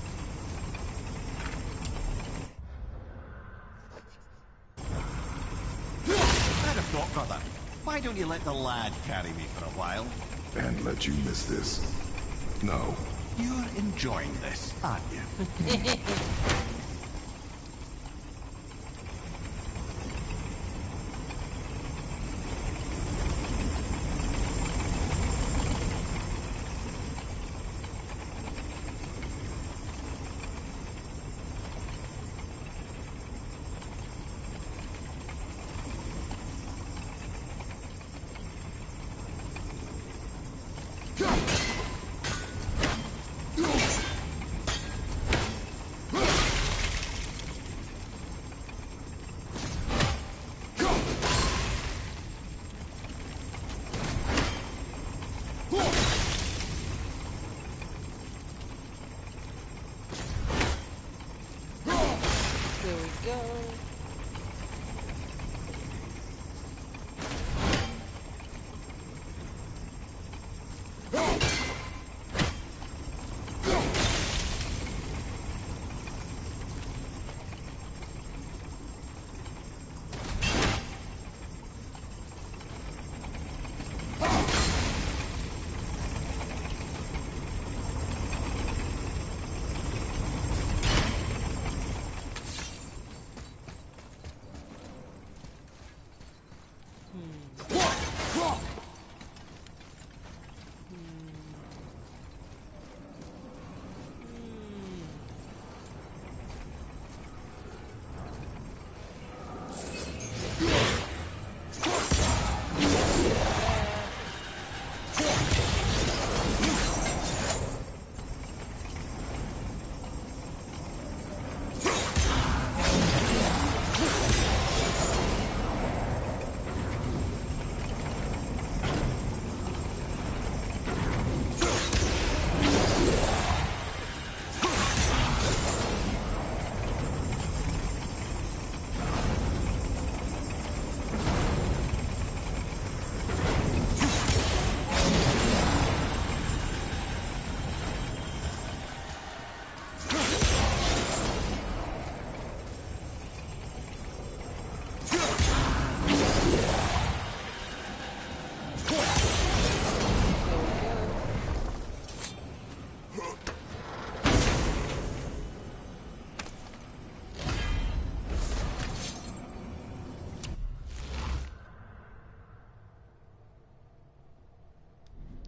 I'd have thought, brother. Why don't you let the lad carry me for a while? And let you miss this. No. You're enjoying this, aren't you? There we go.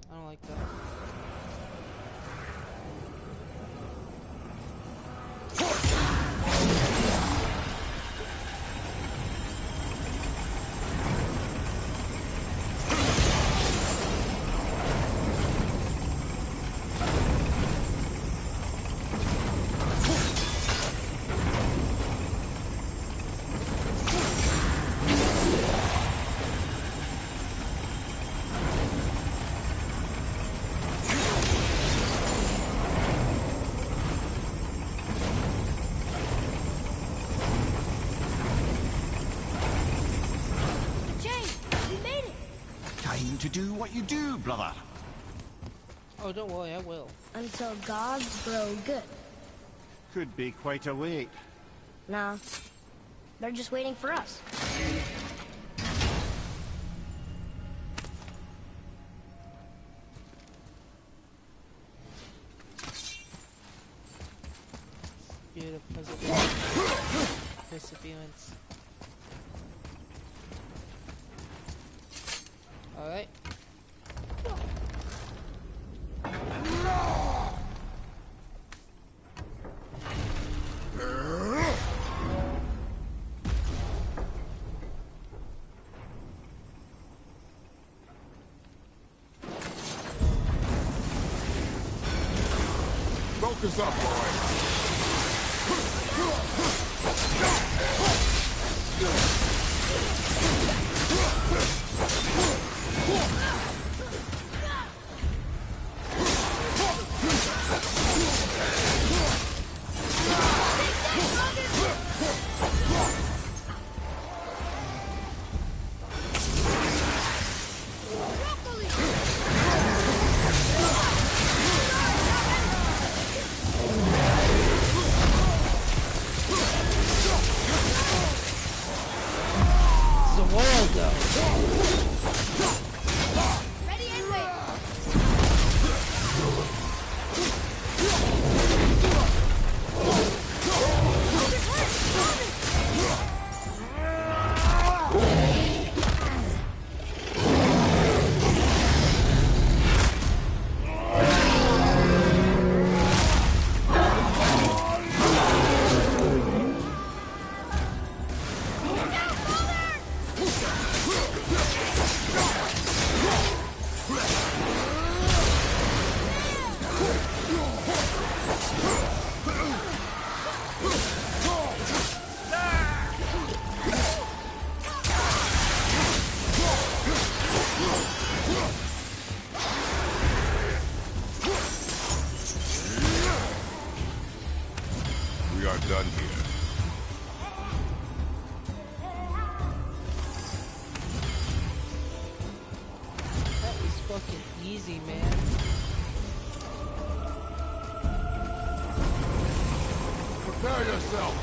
I don't like that. Time to do what you do, brother. Oh, don't worry, I will. Until gods grow good. Could be quite a wait. Nah, they're just waiting for us. Beautiful perseverance. Alright. Focus up, It's a while ago. Ready and wait. We are done here. That was fucking easy, man. Prepare yourself.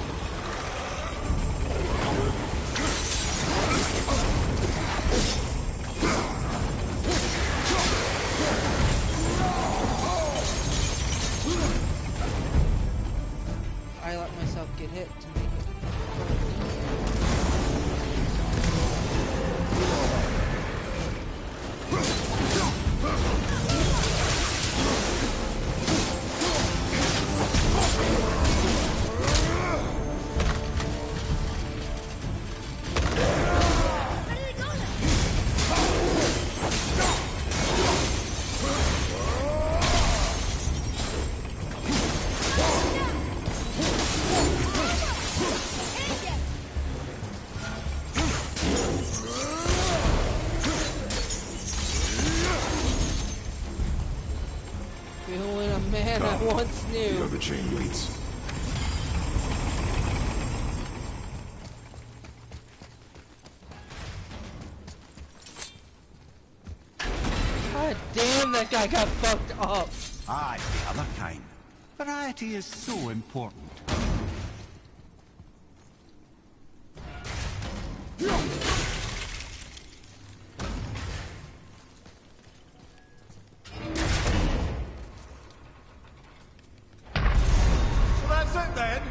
I let myself get hit to make it. Ready to go now. Feeling a man I once The knew. other chain leads. God damn, that guy got fucked up. Aye, the other kind. Variety is so important. So that's it then.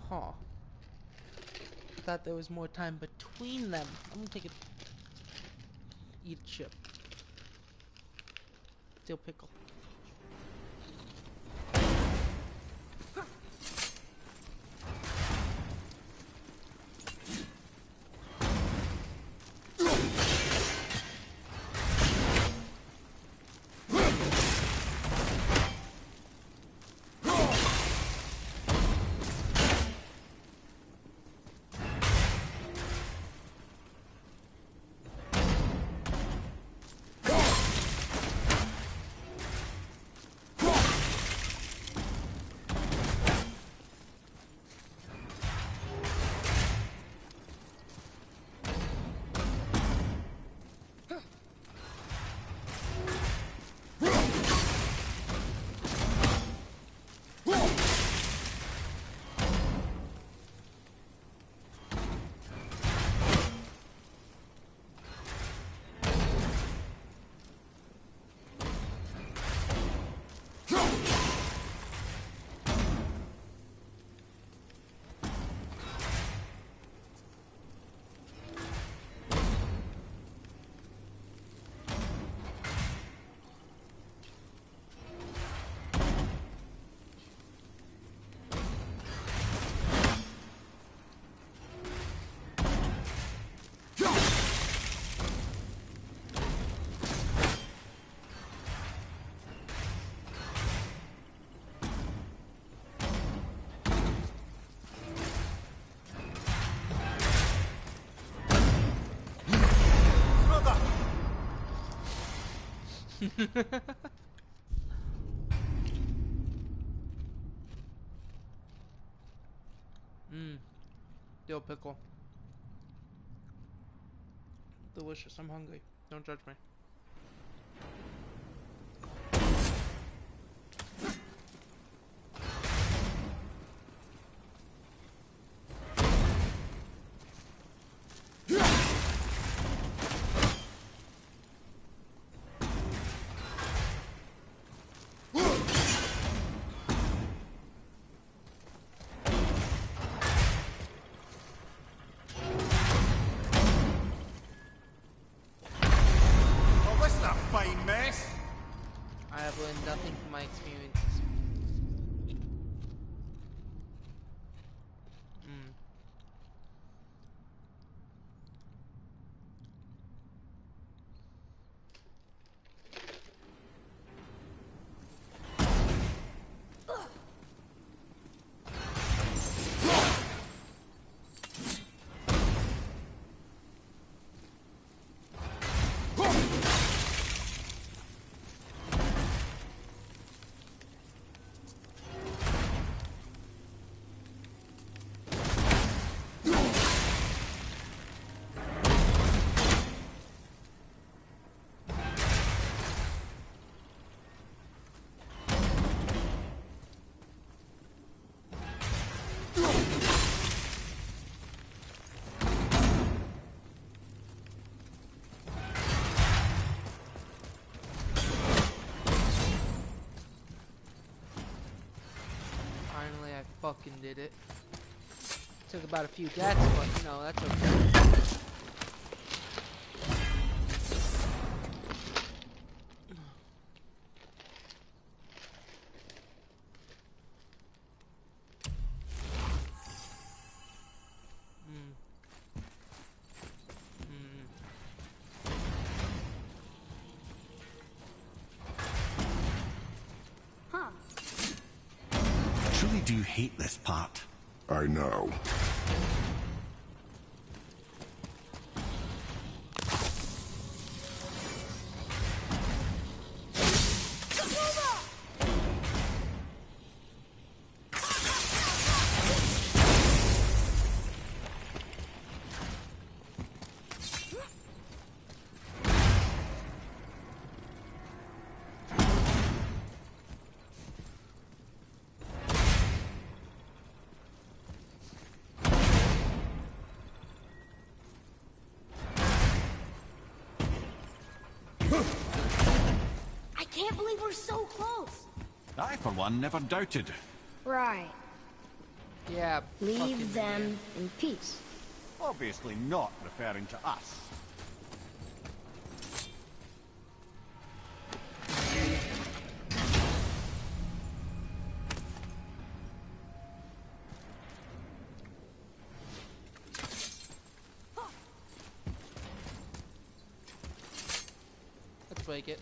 Huh. Thought there was more time between them. I'm gonna take a eat a chip. Dill pickle. Dill pickle. Delicious. I'm hungry. Don't judge me. I have learned nothing from my experiences. Fucking did it. Took about a few deaths, but you know, that's okay. Do you hate this part? I know. I can't believe we're so close. I, for one, never doubted. Right. Yeah. Leave them in peace. Obviously not referring to us. Let's break it.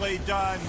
Nicely done.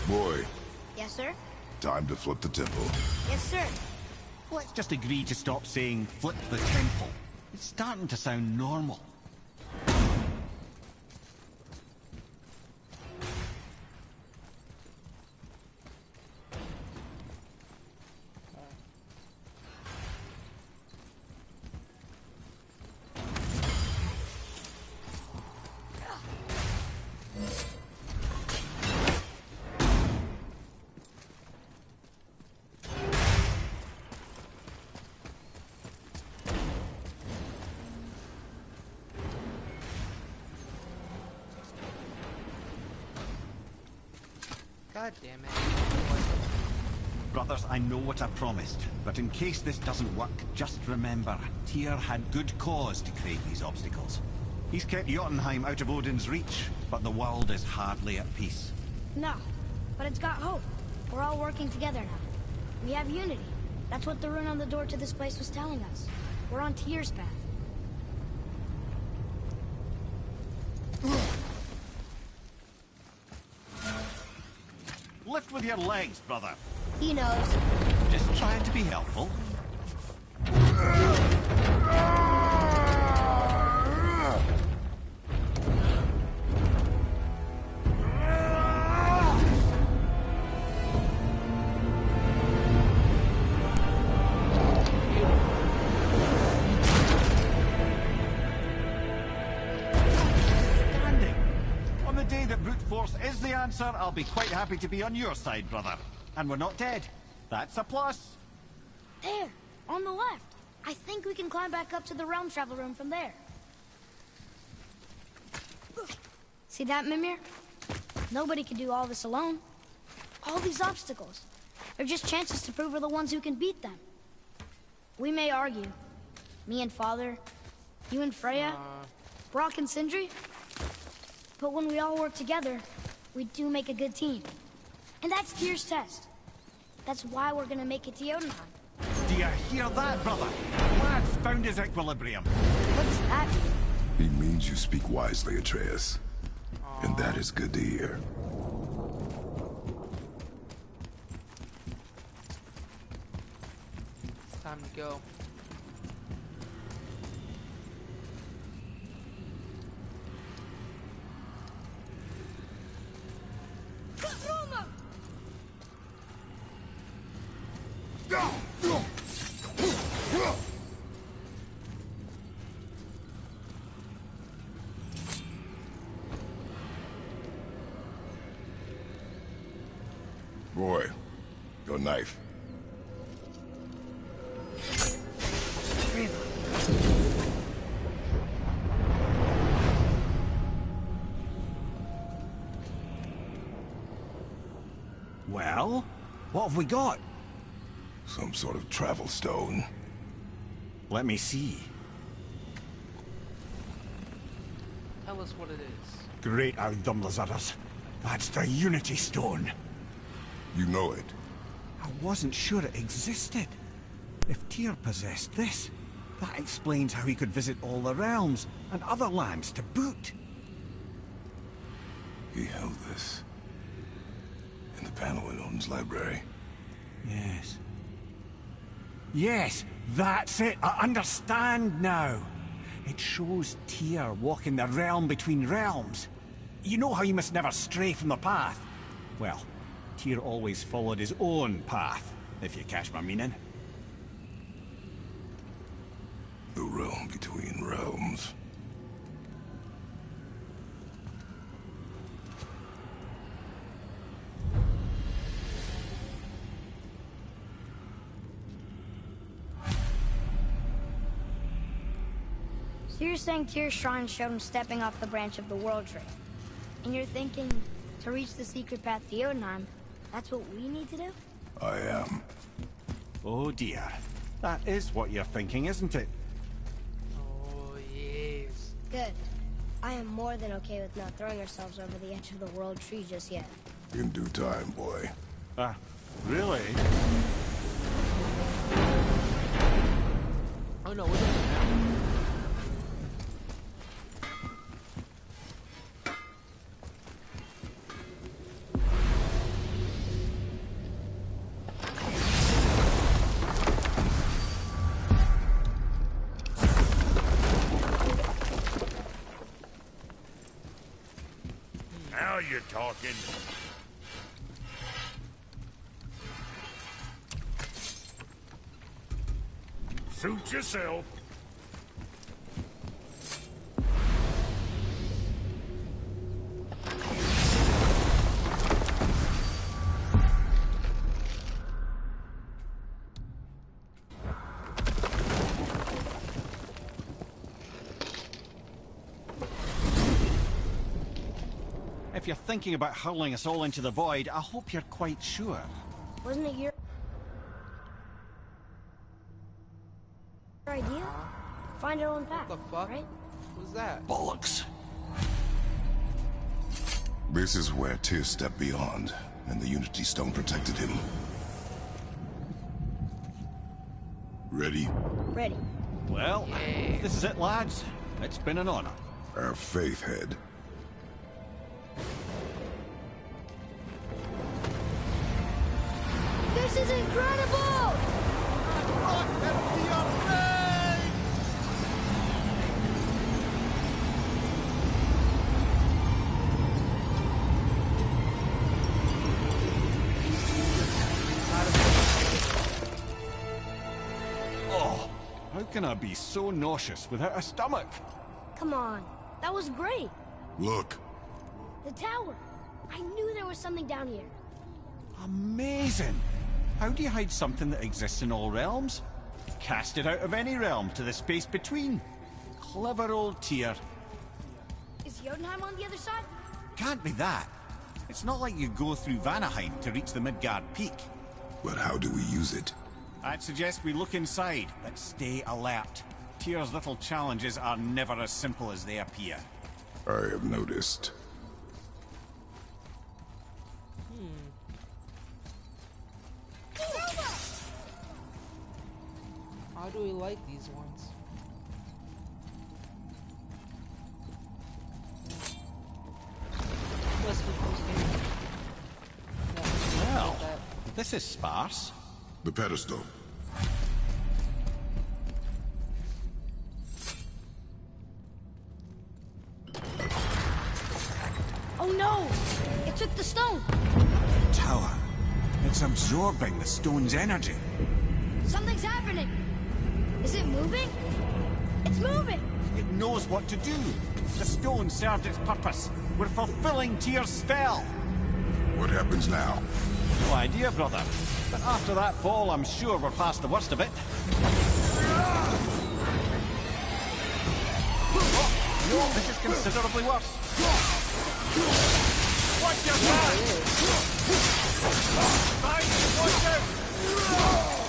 Boy, Yes, sir? time to flip the temple. Yes, sir. Let's just agree to stop saying flip the temple. It's starting to sound normal. God damn it. Brothers, I know what I promised, but in case this doesn't work, just remember, Tyr had good cause to create these obstacles. He's kept Jotunheim out of Odin's reach, but the world is hardly at peace. No, but it's got hope. We're all working together now. We have unity. That's what the rune on the door to this place was telling us. We're on Tyr's path. Lift with your legs, brother. He knows. Just trying to be helpful. Standing. On the day that brute force is the answer, I'll be quite happy to be on your side, brother. And we're not dead. That's a plus. There, on the left. I think we can climb back up to the realm travel room from there. See that, Mimir? Nobody can do all this alone. All these obstacles. They're just chances to prove we're the ones who can beat them. We may argue. Me and Father, you and Freya, Brock and Sindri. But when we all work together, we do make a good team. And that's Tyr's test. That's why we're gonna make it to Jotunheim. Do you hear that, brother? Lad's found his equilibrium. What's that mean? He means you speak wisely, Atreus. And that is good to hear. Time to go. Boy, your knife. Well, what have we got? Some sort of travel stone. Let me see. Tell us what it is. Great Audumlazaras. That's the Unity Stone. You know it. I wasn't sure it existed. If Tyr possessed this, that explains how he could visit all the realms and other lands to boot. He held this in the panel in Odin's library. Yes. Yes, that's it. I understand now. It shows Tyr walking the realm between realms. You know how you must never stray from the path? Well, Tyr always followed his own path, if you catch my meaning. The realm between realms. So you're saying Tyr's shrine showed him stepping off the branch of the World Tree. And you're thinking, to reach the secret path to Jotunheim, that's what we need to do? I am. Oh dear. That is what you're thinking, isn't it? Oh, yes. Good. I am more than okay with not throwing ourselves over the edge of the World Tree just yet. In due time, boy. Really? Oh no, we're doing it now. Now you're talking. Suit yourself. If you're thinking about hurling us all into the void, I hope you're quite sure. Wasn't it your idea? Find our own path, What the fuck? right? What's that? Bollocks. This is where Tyr stepped beyond, and the Unity Stone protected him. Ready? Ready. Well, this is it, lads. It's been an honor. Our faith head. This is incredible! Oh, how can I be so nauseous without a stomach? Come on, that was great. Look. The tower. I knew there was something down here. Amazing! How do you hide something that exists in all realms? Cast it out of any realm to the space between. Clever old Tyr. Is Jotunheim on the other side? Can't be that. It's not like you go through Vanaheim to reach the Midgard Peak. But how do we use it? I'd suggest we look inside, but stay alert. Tyr's little challenges are never as simple as they appear. I have noticed. How do we like these ones? Must be post-game. Yeah, Well, like that. this is sparse. The pedestal. Oh no! It took the stone! Tower. It's absorbing the stone's energy. Something's happening! Is it moving? It's moving! It knows what to do. The stone served its purpose. We're fulfilling Tyr's spell. What happens now? No idea, brother. But after that fall, I'm sure we're past the worst of it. Oh, no, this is considerably worse. Watch your back! Watch out!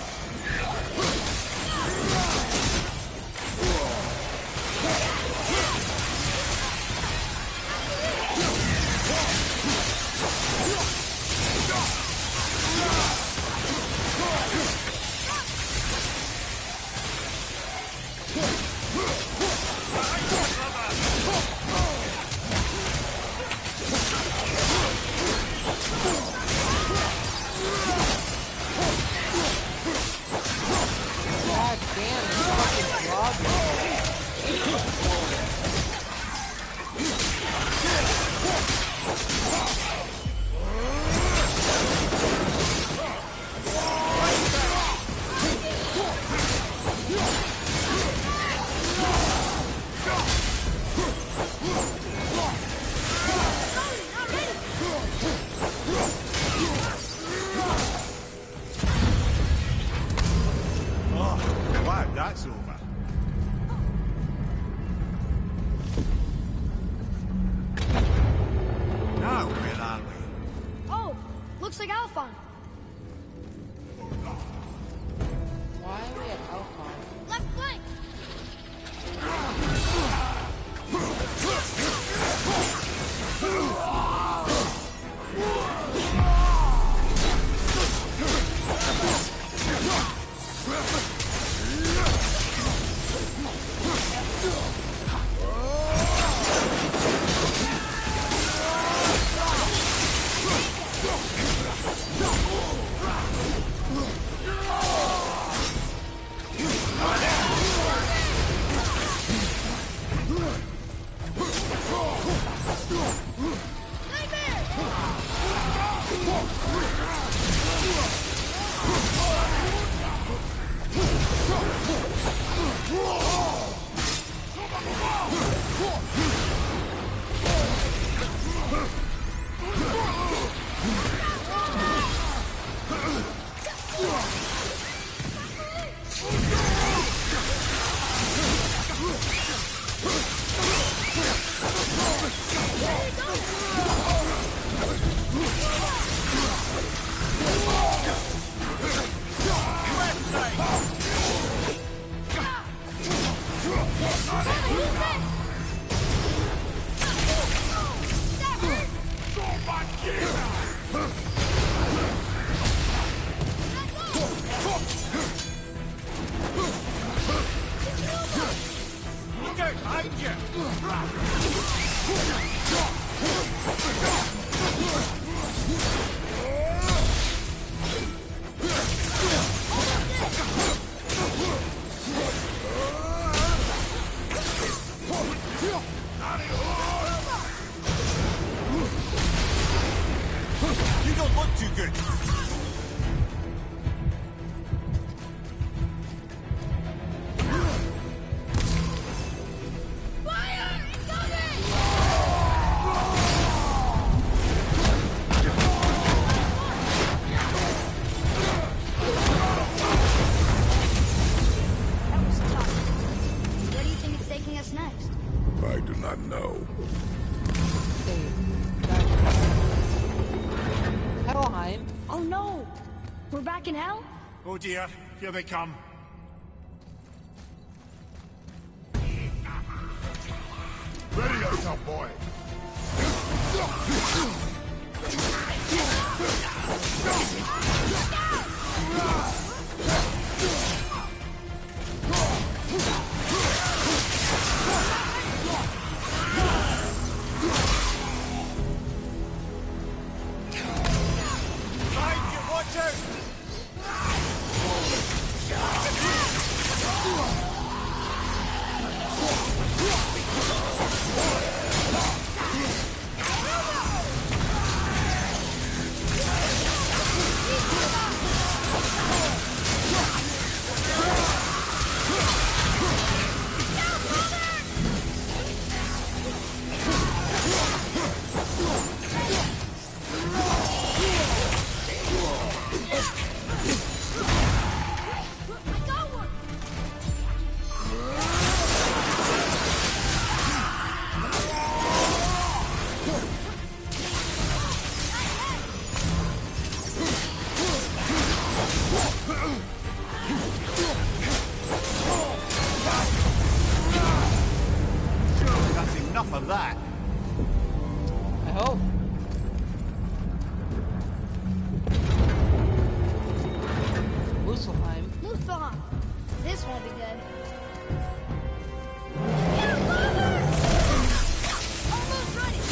looks like Alphon. Why are we at Alphon? Left flank! You don't look too good. That was tough. Where do you think it's taking us next? I do not know. Helheim? Oh no! We're back in hell? Oh dear, here they come. Ready yourself, boy. Behind you, watch out! I got one! Surely that's enough of that. I hope. Muspelheim. Muspelheim! This won't be good. Almost ready!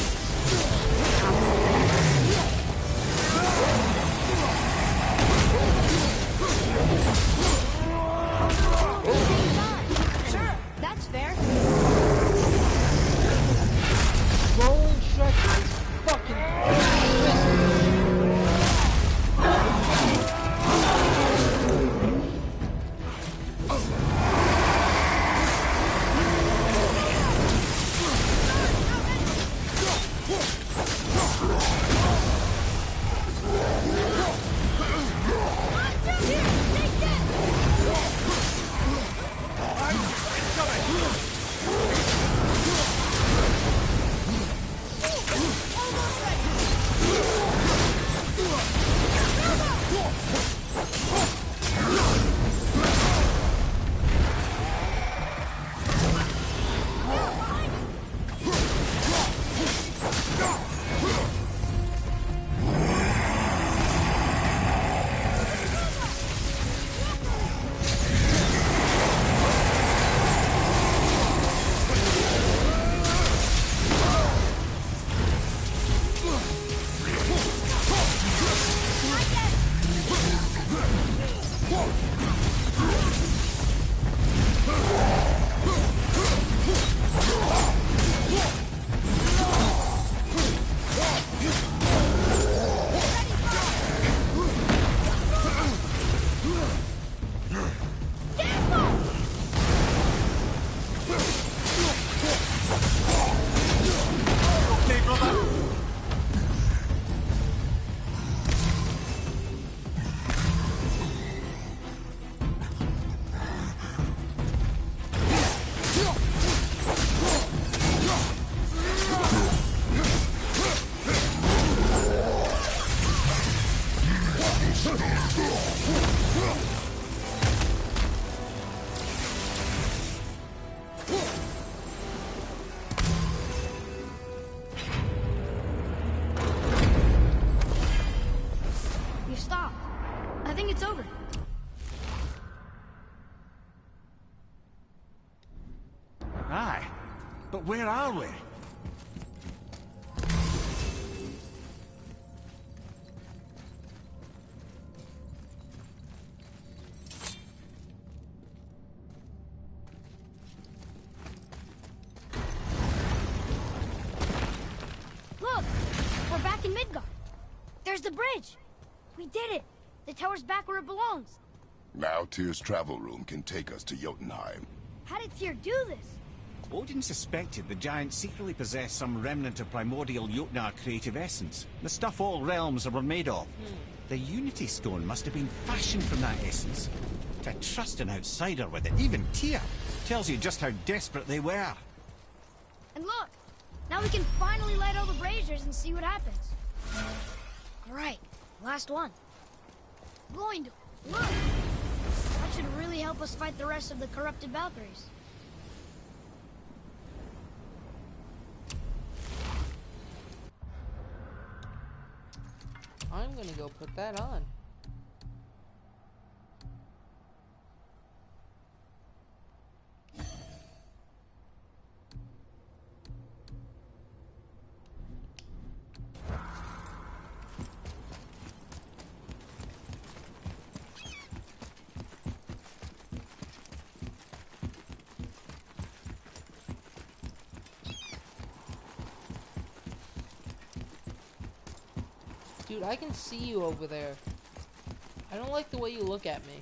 Same time. Sure, that's fair. Rolling Shrek is fucking You stopped. I think it's over. Aye. But where are we? Look! We're back in Midgard. There's the bridge. We did it. The tower's back where it belongs. Now Tyr's travel room can take us to Jotunheim. How did Tyr do this? Odin suspected the giant secretly possessed some remnant of primordial Jotnar creative essence. The stuff all realms were made of. The Unity Stone must have been fashioned from that essence. To trust an outsider with it, even Tyr, tells you just how desperate they were. And look! Now we can finally light all the braziers and see what happens. Alright, last one. Gloindor, look! That should really help us fight the rest of the corrupted Valkyries. I'm gonna go put that on. Dude, I can see you over there. I don't like the way you look at me.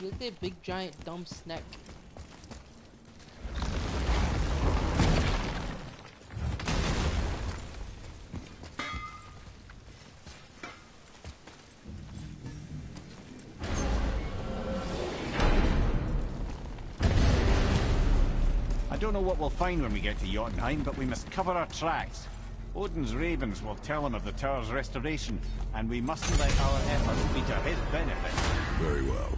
You look like a big, giant, dumb snake. I don't know what we'll find when we get to Jotunheim, but we must cover our tracks. Odin's ravens will tell him of the tower's restoration, and we mustn't let our efforts be to his benefit. Very well.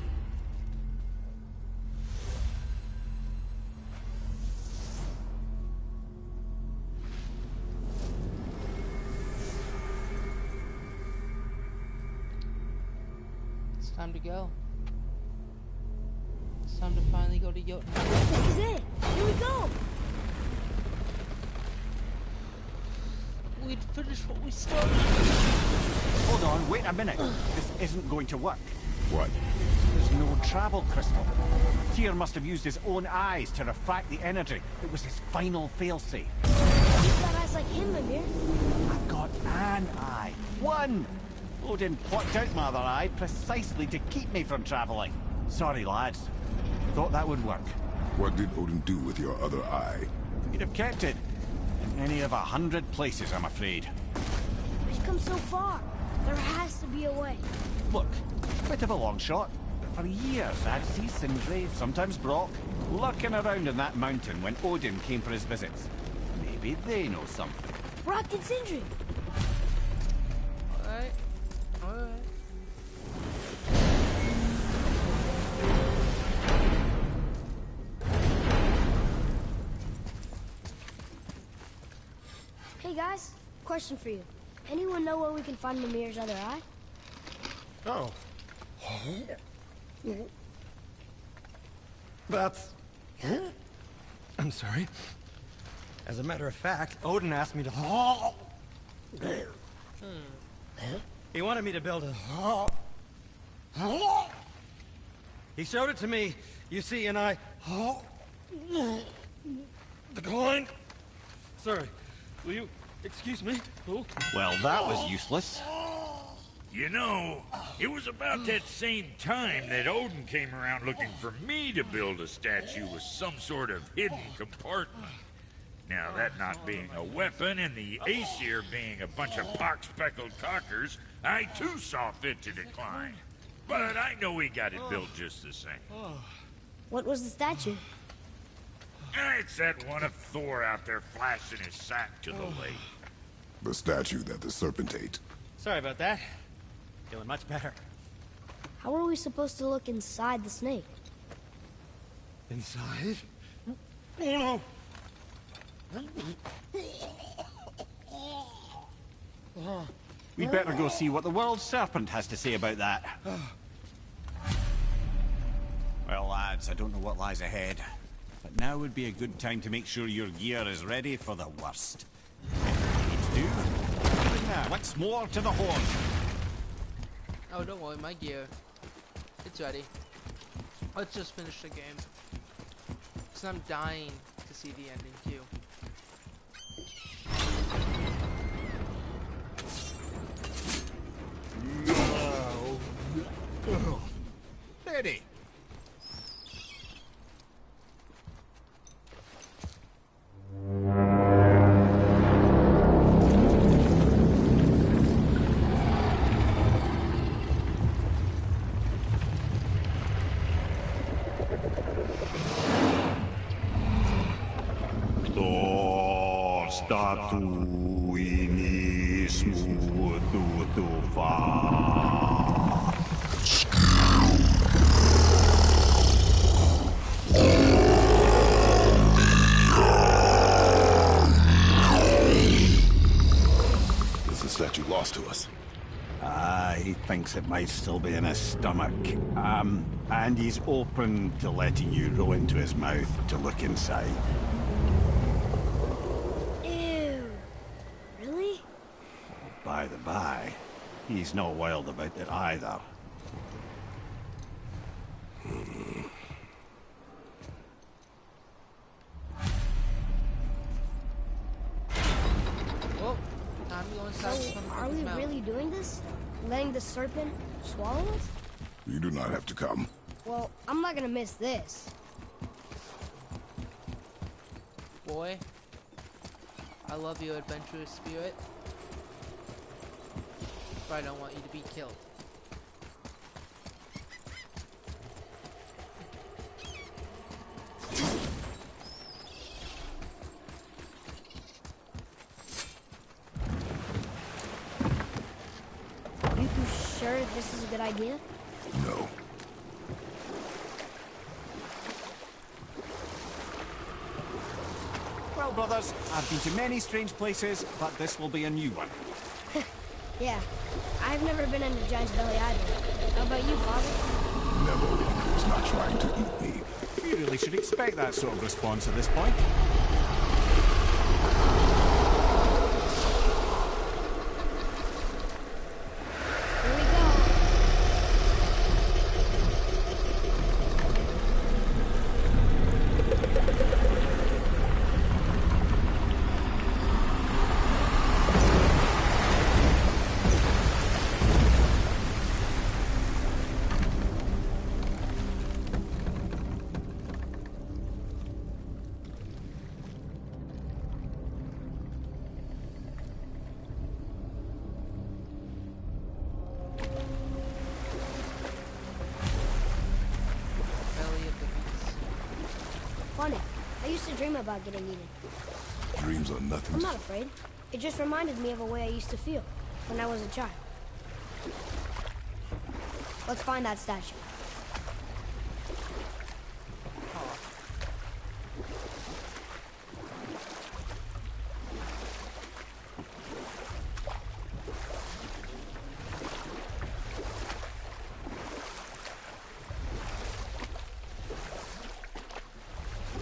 It's time to go. It's time to finally go to Jotunheim. This is it! Here we go! We'd finish what we started. Hold on, wait a minute. This isn't going to work. What? There's no travel crystal. Tyr must have used his own eyes to refract the energy. It was his final failsafe. You've got eyes like him, Mimir. I've got an eye. One! Odin plucked out my other eye precisely to keep me from traveling. Sorry, lads. Thought that would work. What did Odin do with your other eye? He'd have kept it. In any of 100 places, I'm afraid. We've come so far. There has to be a way. Look, bit of a long shot. But for years, I'd see Sindri, sometimes Brock, lurking around in that mountain when Odin came for his visits. Maybe they know something. Brock and Sindri. Alright. Alright. Hey guys, question for you. Anyone know where we can find Mimir's other eye? Oh. That's... I'm sorry. As a matter of fact, Odin asked me to... He wanted me to build a... He showed it to me, you see, and I... Declined. Sorry. Will you excuse me? Oh. Well, that was useless. You know, it was about that same time that Odin came around looking for me to build a statue with some sort of hidden compartment. Now, that not being a weapon and the Aesir being a bunch of pock-speckled cockers, I too saw fit to decline. But I know he got it built just the same. What was the statue? It's that one of Thor out there flashing his sack to the lake. The statue that the serpent ate. Sorry about that. Feeling much better. How are we supposed to look inside the snake? Inside? Oh no! We'd better go see what the world serpent has to say about that. Well, lads, I don't know what lies ahead, but now would be a good time to make sure your gear is ready for the worst. Everything you need to do, now, once more to the horn. Oh, don't worry, my gear. It's ready. Let's just finish the game. Because I'm dying to see the ending, too. Ready. Statue lost to us. He thinks it might still be in his stomach. And he's open to letting you roll into his mouth to look inside. Ew. Really? By the by, he's not wild about it either. Well, time to go inside. So, are we really doing this? Letting the serpent swallow us? You do not have to come. Well, I'm not gonna miss this. Boy, I love your adventurous spirit, but I don't want you to be killed. You sure this is a good idea? No. Well, brothers, I've been to many strange places, but this will be a new one. Yeah. I've never been in a giant's belly either. How about you, Father? Never one who is not trying to eat me. You really should expect that sort of response at this point. Here we go. Belly of the beast. Funny. I used to dream about getting eaten. Dreams are nothing. I'm not afraid. It just reminded me of a way I used to feel when I was a child. Let's find that statue.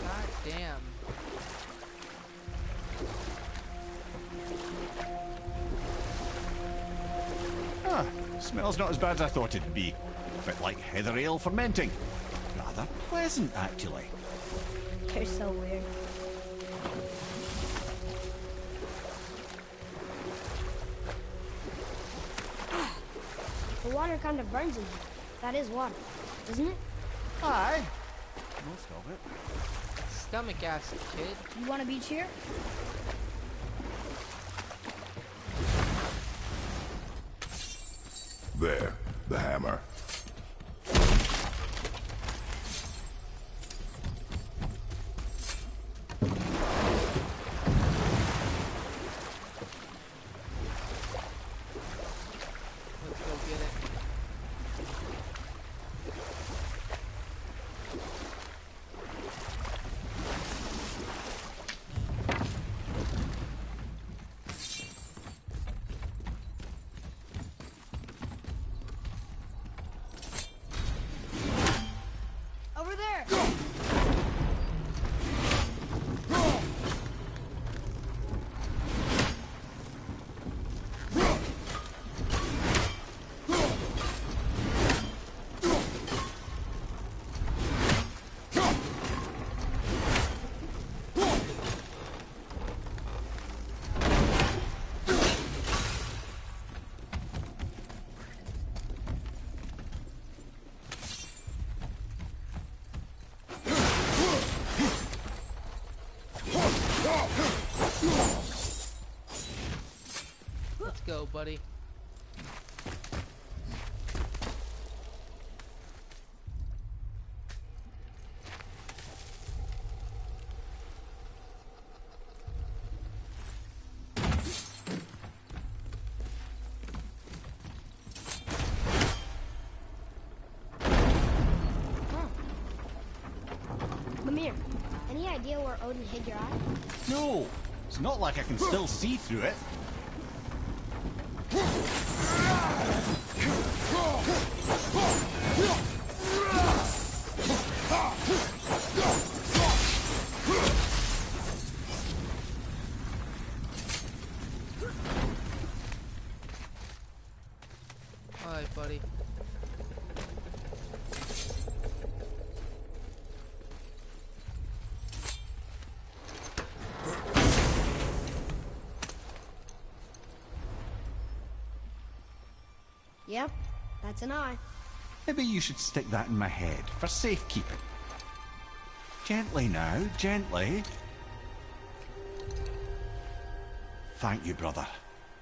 God damn. Ah, smells not as bad as I thought it'd be. A bit like heather ale fermenting. Rather pleasant, actually. They're so weird. The water kind of burns in here. That is water, isn't it? Aye. Most of it. Stomach acid, kid. You want to be cheer? There, the hammer. go, buddy. Mimir, any idea where Odin hid your eye? No, it's not like I can still see through it. Alright, buddy. Yep, that's an eye. Maybe you should stick that in my head for safekeeping. Gently now, gently. Thank you, brother.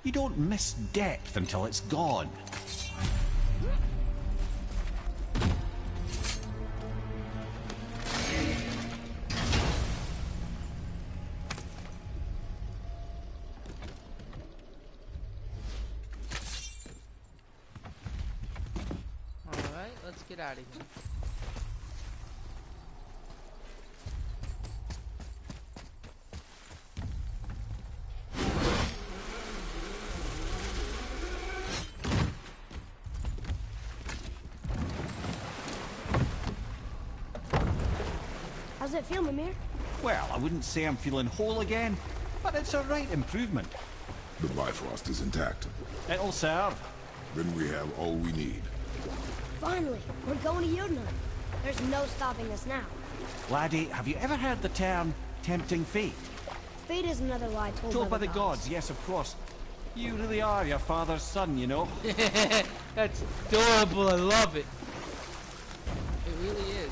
You don't miss depth until it's gone. Alright, let's get out of here. How's it feel, Mimir? Well, I wouldn't say I'm feeling whole again, but it's a right improvement. The Bifrost is intact. It'll serve. Then we have all we need. Finally, we're going to Jotunheim. There's no stopping us now. Laddie, have you ever heard the term tempting fate? Fate is another lie Told by the gods, yes, of course. You really are your father's son, you know. That's adorable, I love it. It really is.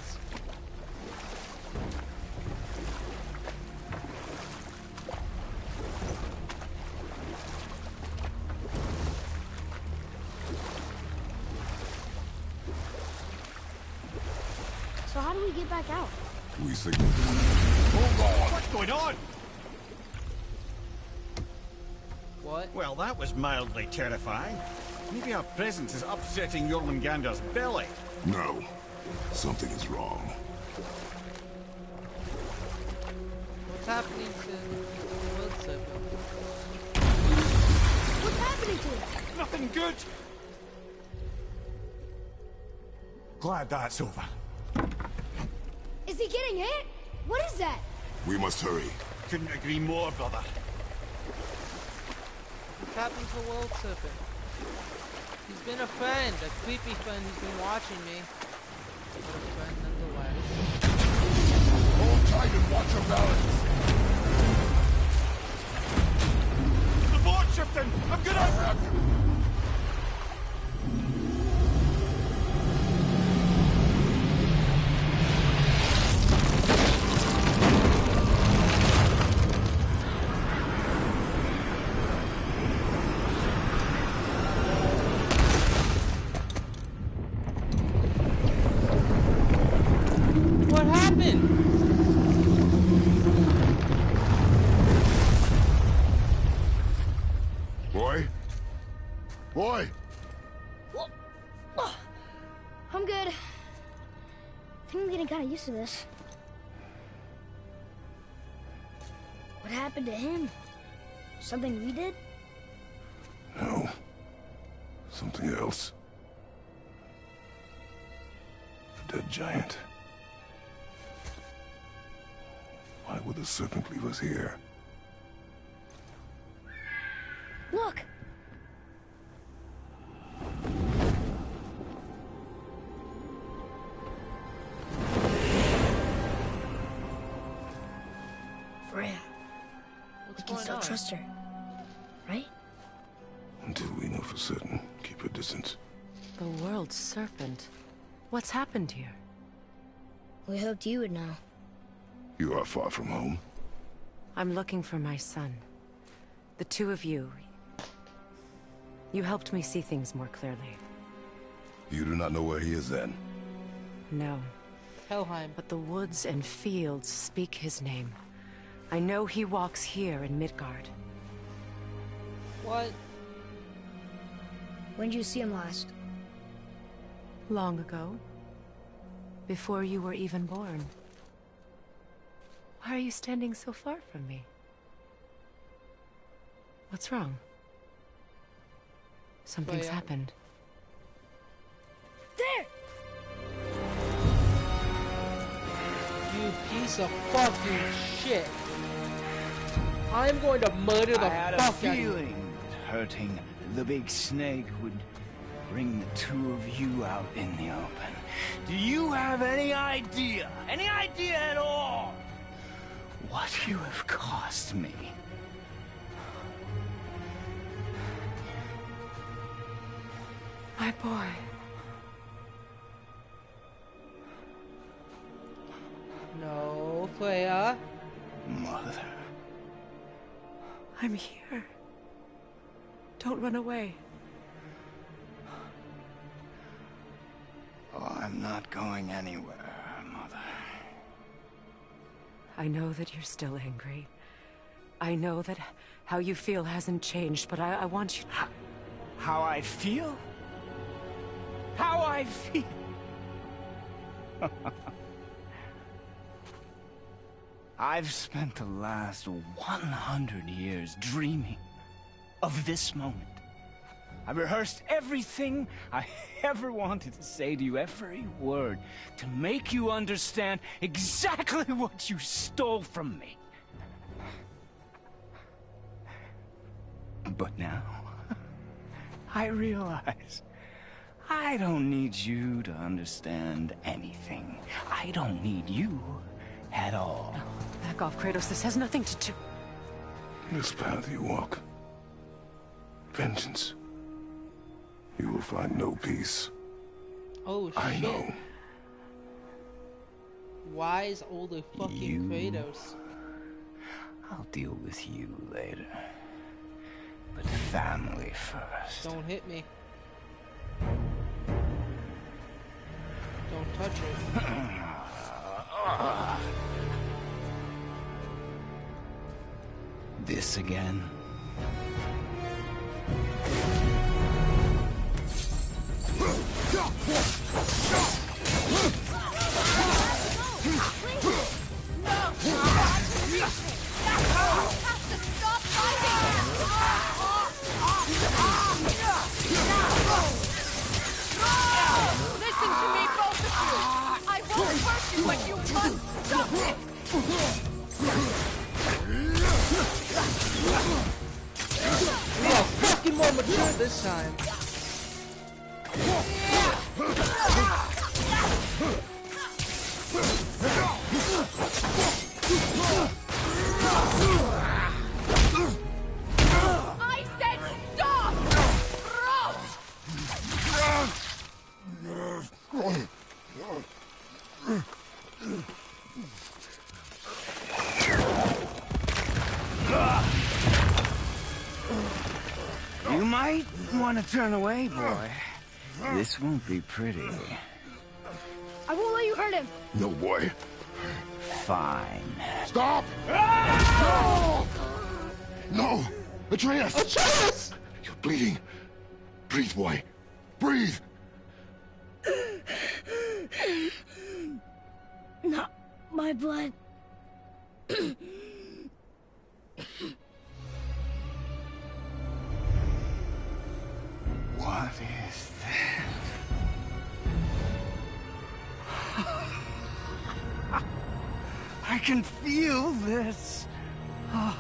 So how do we get back out? We signal them. Hold on! What's going on? What? Well, that was mildly terrifying. Maybe our presence is upsetting Jormungandr's belly. No. Something is wrong. What's happening to Wilson? What's happening to it? Nothing good. Glad that's over. Is he getting hit? What is that? We must hurry. Couldn't agree more, brother. What's happened to World Serpent? He's been a friend, a creepy friend who's been watching me. But a friend nonetheless. Hold tight and watch your balance. The board shifting! I'm gonna... What happened? Boy? Boy! I'm good. I think I'm getting kind of used to this. What happened to him? Something we did? No. Something else. A dead giant. Why would the serpent leave us here? Look! Freya. What's We can going still on? trust her. Right? Until we know for certain, keep a distance. The world's serpent. What's happened here? We hoped you would know. You are far from home. I'm looking for my son. The two of you. You helped me see things more clearly. You do not know where he is then? No. Helheim. But the woods and fields speak his name. I know he walks here in Midgard. What? When did you see him last? Long ago. Before you were even born. Why are you standing so far from me? What's wrong? Something's happened. There! You piece of fucking shit. I'm going to murder the I had a fuck out of you. feeling that hurting the big snake would bring the two of you out in the open. Do you have any idea at all, what you have cost me? My boy. No, Freya. Mother. I'm here. Don't run away. Oh, I'm not going anywhere, Mother. I know that you're still angry. I know that how you feel hasn't changed, but I want you... How I feel? How I feel? I've spent the last 100 years dreaming of this moment. I rehearsed everything I ever wanted to say to you, every word, to make you understand exactly what you stole from me. But now, I realize I don't need you to understand anything. I don't need you at all. No, back off, Kratos. This has nothing to do... This path you walk, vengeance, you will find no peace. Oh, shit. I know. Wise older fucking Kratos. I'll deal with you later. But family first. Don't hit me. Don't touch it. This again? Listen to me, both of you! I won't hurt you, but you must stop it! We are fucking more mature this time. I said stop! You might want to turn away, boy. This won't be pretty. I won't let you hurt him. No, boy. Fine. Stop! No! No! Atreus! Atreus! You're bleeding. Breathe, boy. Breathe! Not my blood. What is that? I can feel this. I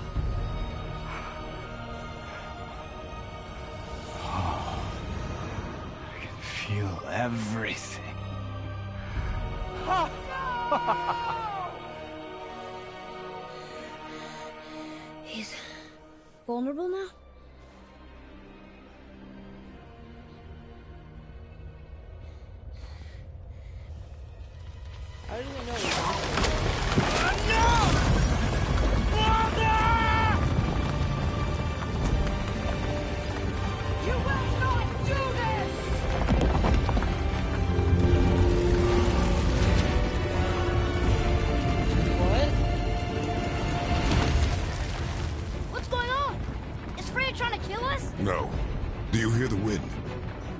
can feel everything. He's vulnerable now? I don't even know. You will the wind.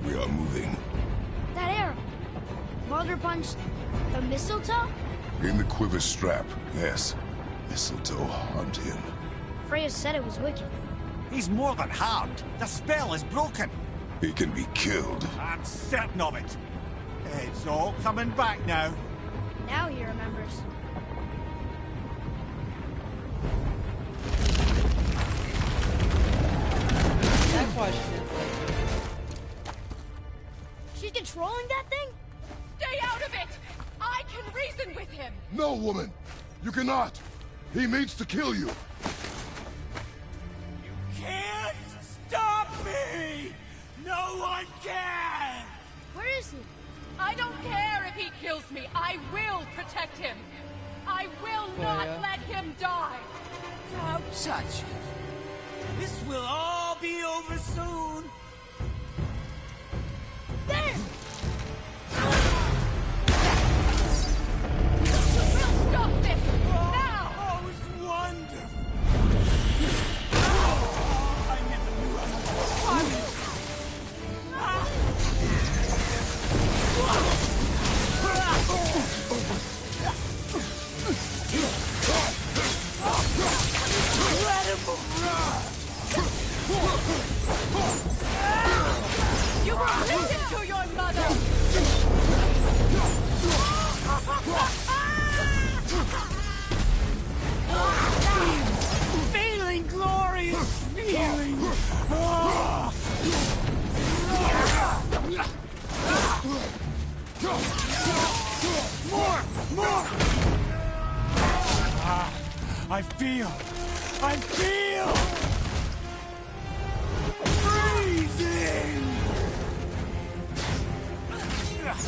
We are moving. That arrow. Baldur punched the mistletoe? In the quiver strap, yes. Mistletoe harmed him. Freya said it was wicked. He's more than harmed. The spell is broken. He can be killed. I'm certain of it. It's all coming back now. Now he remembers. That question. She's controlling that thing? Stay out of it! I can reason with him! No, woman! You cannot! He means to kill you! Can't stop me! No one can! Where is he? I don't care if he kills me. I will protect him. I will not let him die. Don't touch him. This will all be over soon. There! We'll stop this! Now! Oh, it's wonderful. I never knew I was Let him run! You will listen to your mother! Feeling glorious feeling! More! I feel freezing!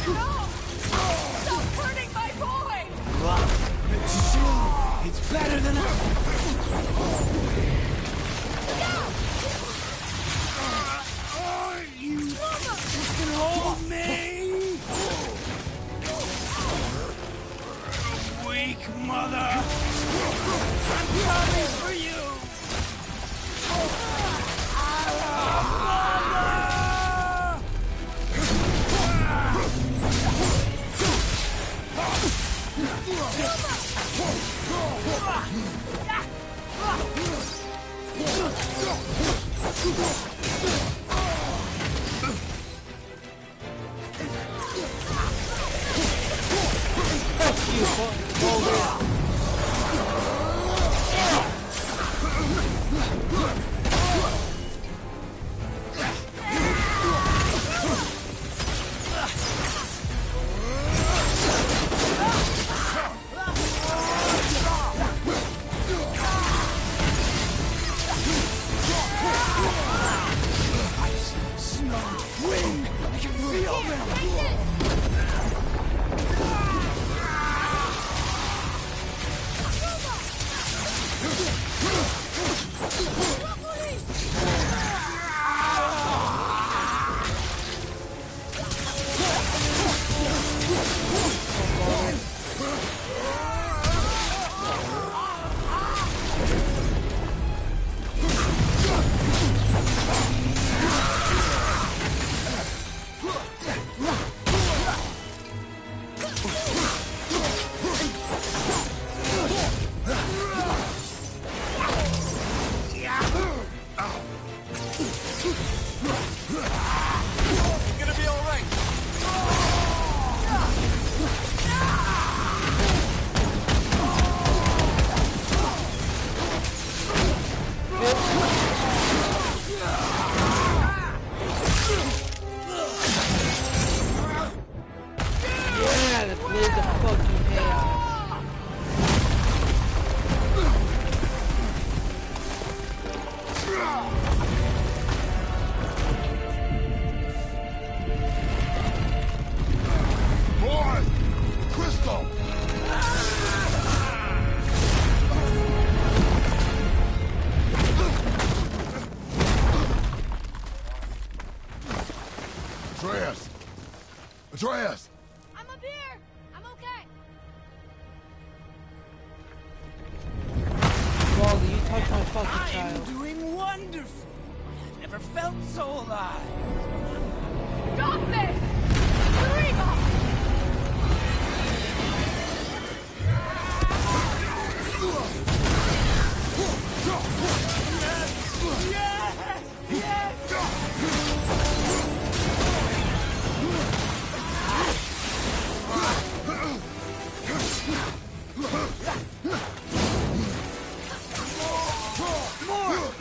No! Stop hurting my boy! It's better than you can hold me! Weak mother! I'm coming for you! Atreus! I'm up here! I'm okay! Baldur, you touched my fucking I'm child. doing wonderful! I've never felt so alive. Stop this! Eureka!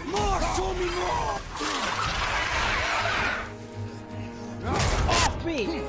More! Show me more! Off me!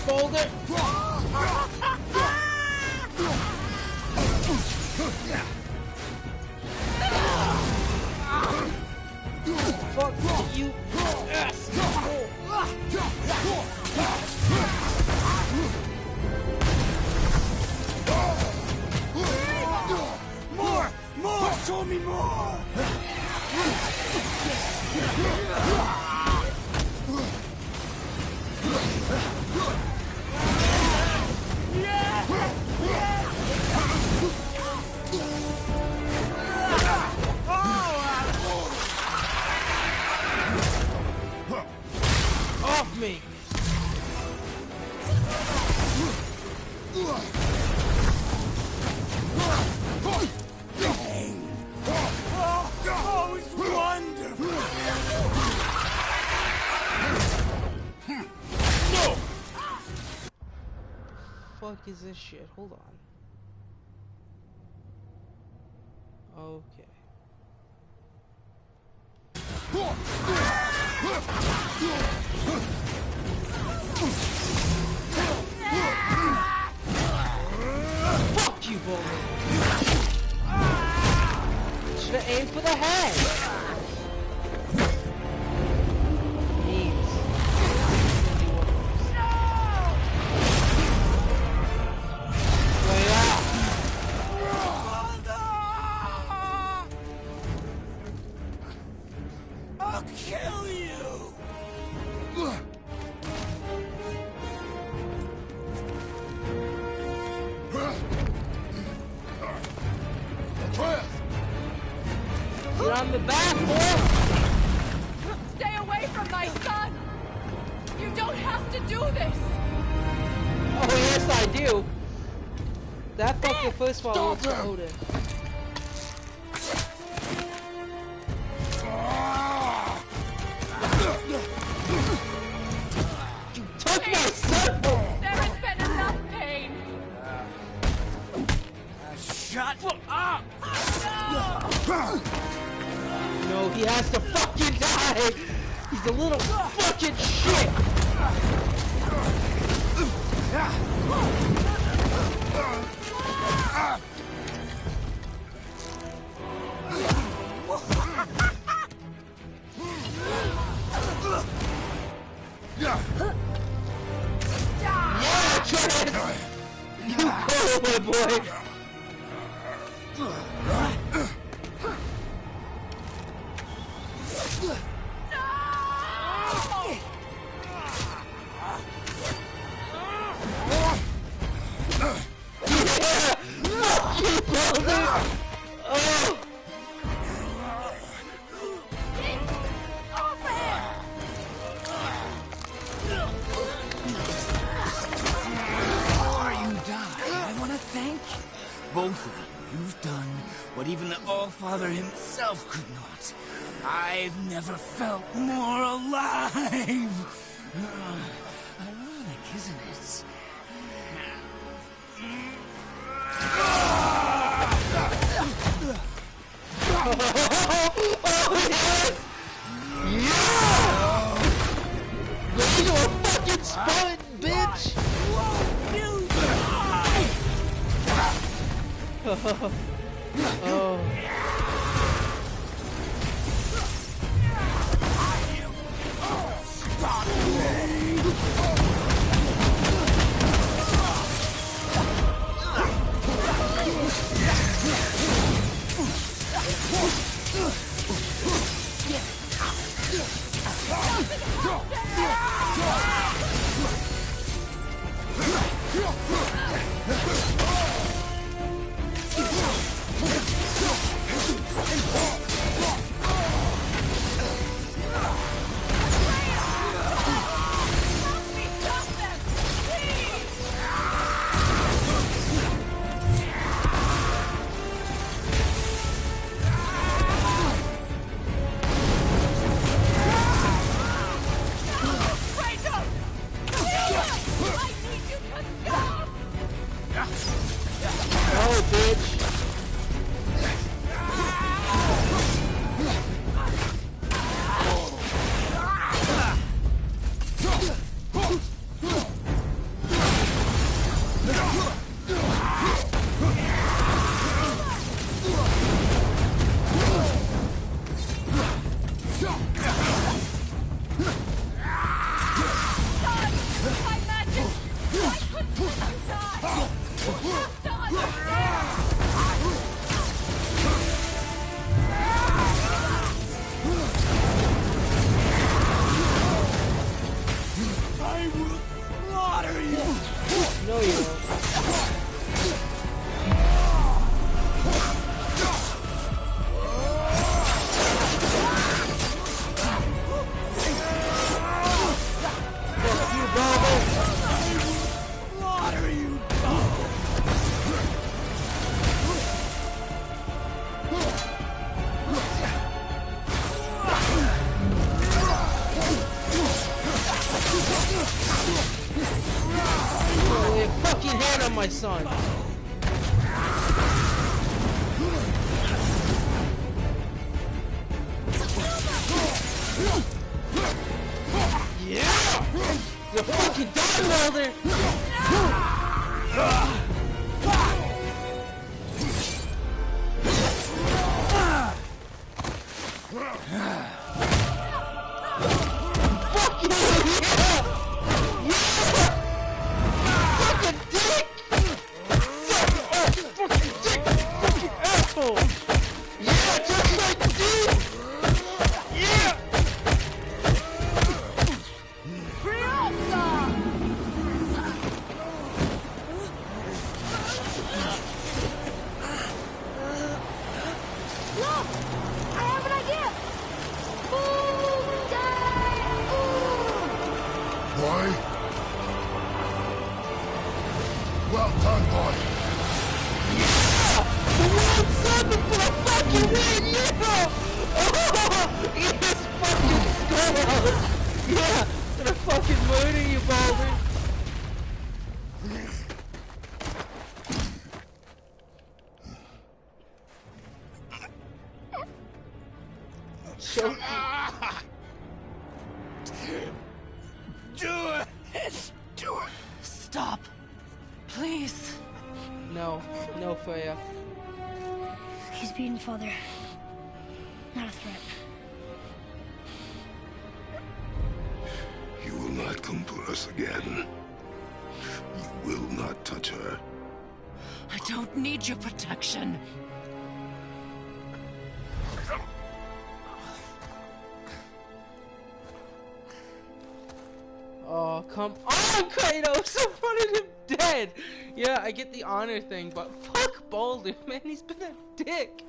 Boulder! Fuck you! Yes. More! More! Show me more! Off me! Oh, it's wonderful! No! Fuck is this shit? Hold on. Okay. Fuck you, Boulder! Should've aimed for the head! I'll kill you! You're on the back, boy! Stay away from my son! You don't have to do this! Oh, yes, I do! That fucking first one was for Odin. You took my son! There has been enough pain! Shut up! No, he has to fucking die! He's a little fucking shit! Yeah, Trent! You go, my boy! both of you, you've done what even the All-Father himself could not. I've never felt more alive! Ironic, isn't it? Look at your fucking spine, bitch! Oh. My son. Yeah! The fucking dog welder! Fuck you! Well done, boy. Yeah! One son before I fucking win, yeah! Oh, yes, fucking skull! Yeah, I'm gonna fucking murder you, Baldur! Choke Do it! Do it! Stop. Please. No, no, Freya. He's beaten, Father. Not a threat. You will not come for us again. You will not touch her. I don't need your protection. Oh, come on, Kratos! I wanted him dead! Yeah, I get the honor thing, but fuck Baldur, man, he's been a dick!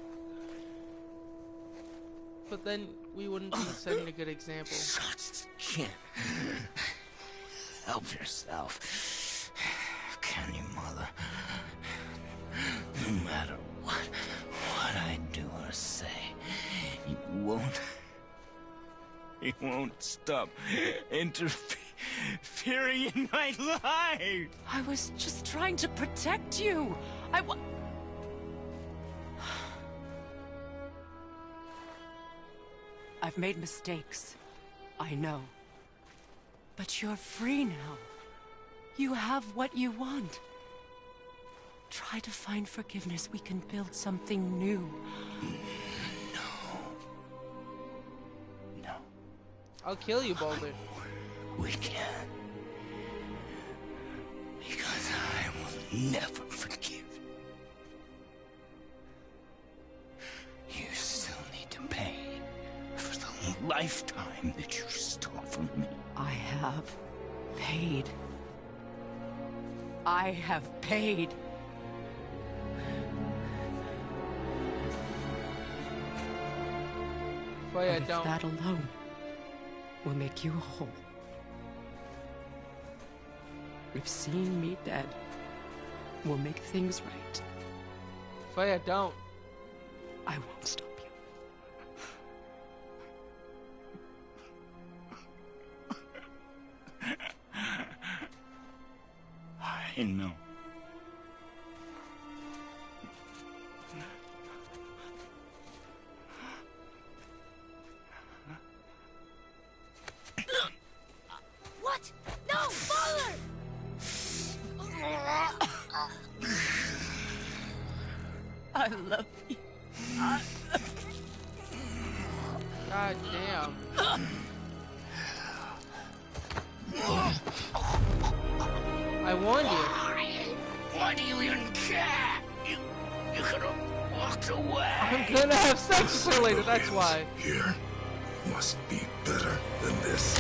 But then we wouldn't be setting a good example. Can't help yourself. Can you, Mother? He won't stop interfering in my life. I was just trying to protect you. I've made mistakes. I know. But you're free now. You have what you want. Try to find forgiveness. We can build something new. No. I'll kill you, Boulder. We can't. Because I will never forgive. You still need to pay for the lifetime that you stole from me. I have paid. I have paid. But if that alone will make you whole. If seeing me dead will make things right. Freya, don't. I won't stop you. I know. What? No, Father! I love you. God damn. I warned you. Why do you even care? You could have walked away. I'm gonna have sex with her later, that's why. Here must be better than this.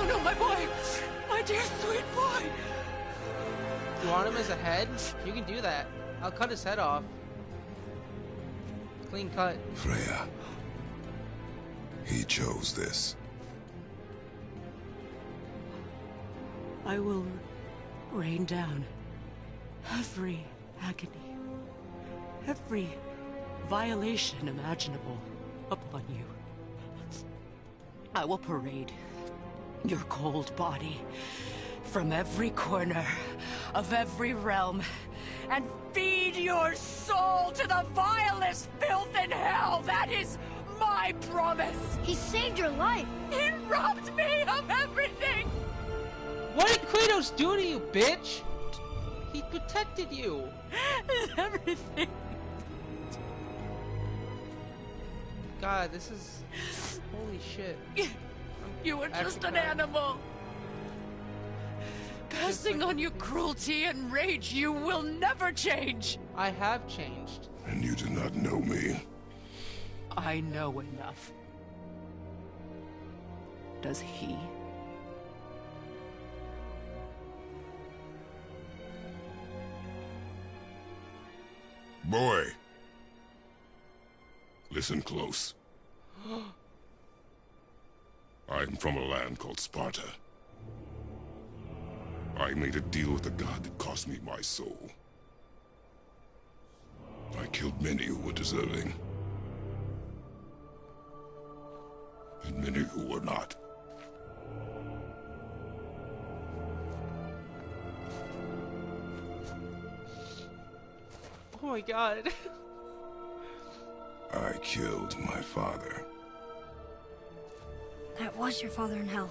No, my boy! My dear sweet boy! You want him as a head? You can do that. I'll cut his head off. Clean cut. Freya. He chose this. I will rain down every agony, every violation imaginable upon you. I will parade your cold body from every corner of every realm and feed your soul to the vilest filth in hell. That is my promise. He saved your life. He robbed me of everything. What did Kratos do to you, bitch? He protected you. Everything. God, this is... Holy shit. You were just an animal. Passing on your cruelty and rage, you will never change. I have changed. And you do not know me. I know enough. Does he? Boy. Listen close. I'm from a land called Sparta. I made a deal with the god that cost me my soul. I killed many who were deserving. And many who were not. Oh my god. I killed my father. That was your father in hell.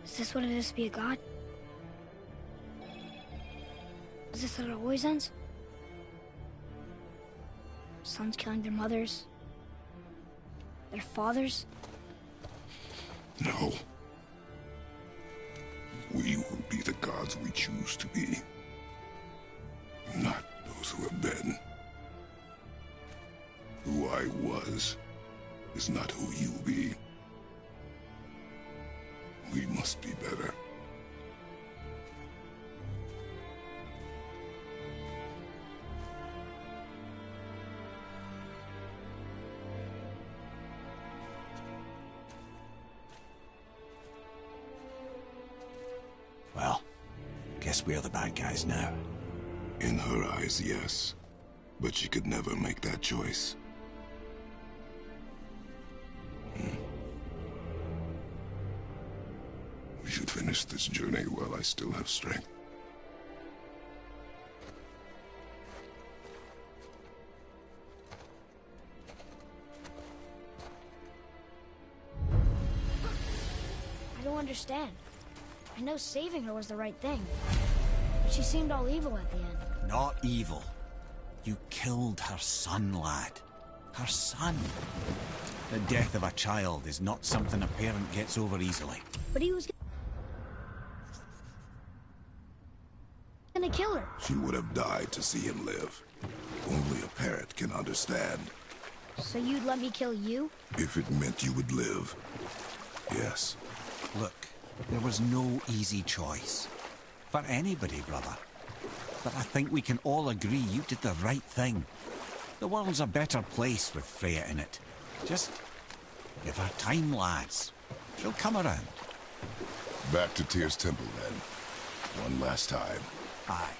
Is this what it is to be a god? Is this how it always ends? Sons killing their mothers? Their fathers? No. We will be the gods we choose to be. Not those who have been. Who I was is not who you be. We must be better. Guess we're the bad guys now. In her eyes, yes. But she could never make that choice. We should finish this journey while I still have strength. I don't understand. I know saving her was the right thing. But she seemed all evil at the end. Not evil. You killed her son, lad. Her son. The death of a child is not something a parent gets over easily. But he was gonna kill her. She would have died to see him live. Only a parent can understand. So you'd let me kill you? If it meant you would live, yes. Look, there was no easy choice. For anybody, brother. But I think we can all agree you did the right thing. The world's a better place with Freya in it. Just give her time, lads. She'll come around. Back to Tyr's temple, then. One last time. Aye.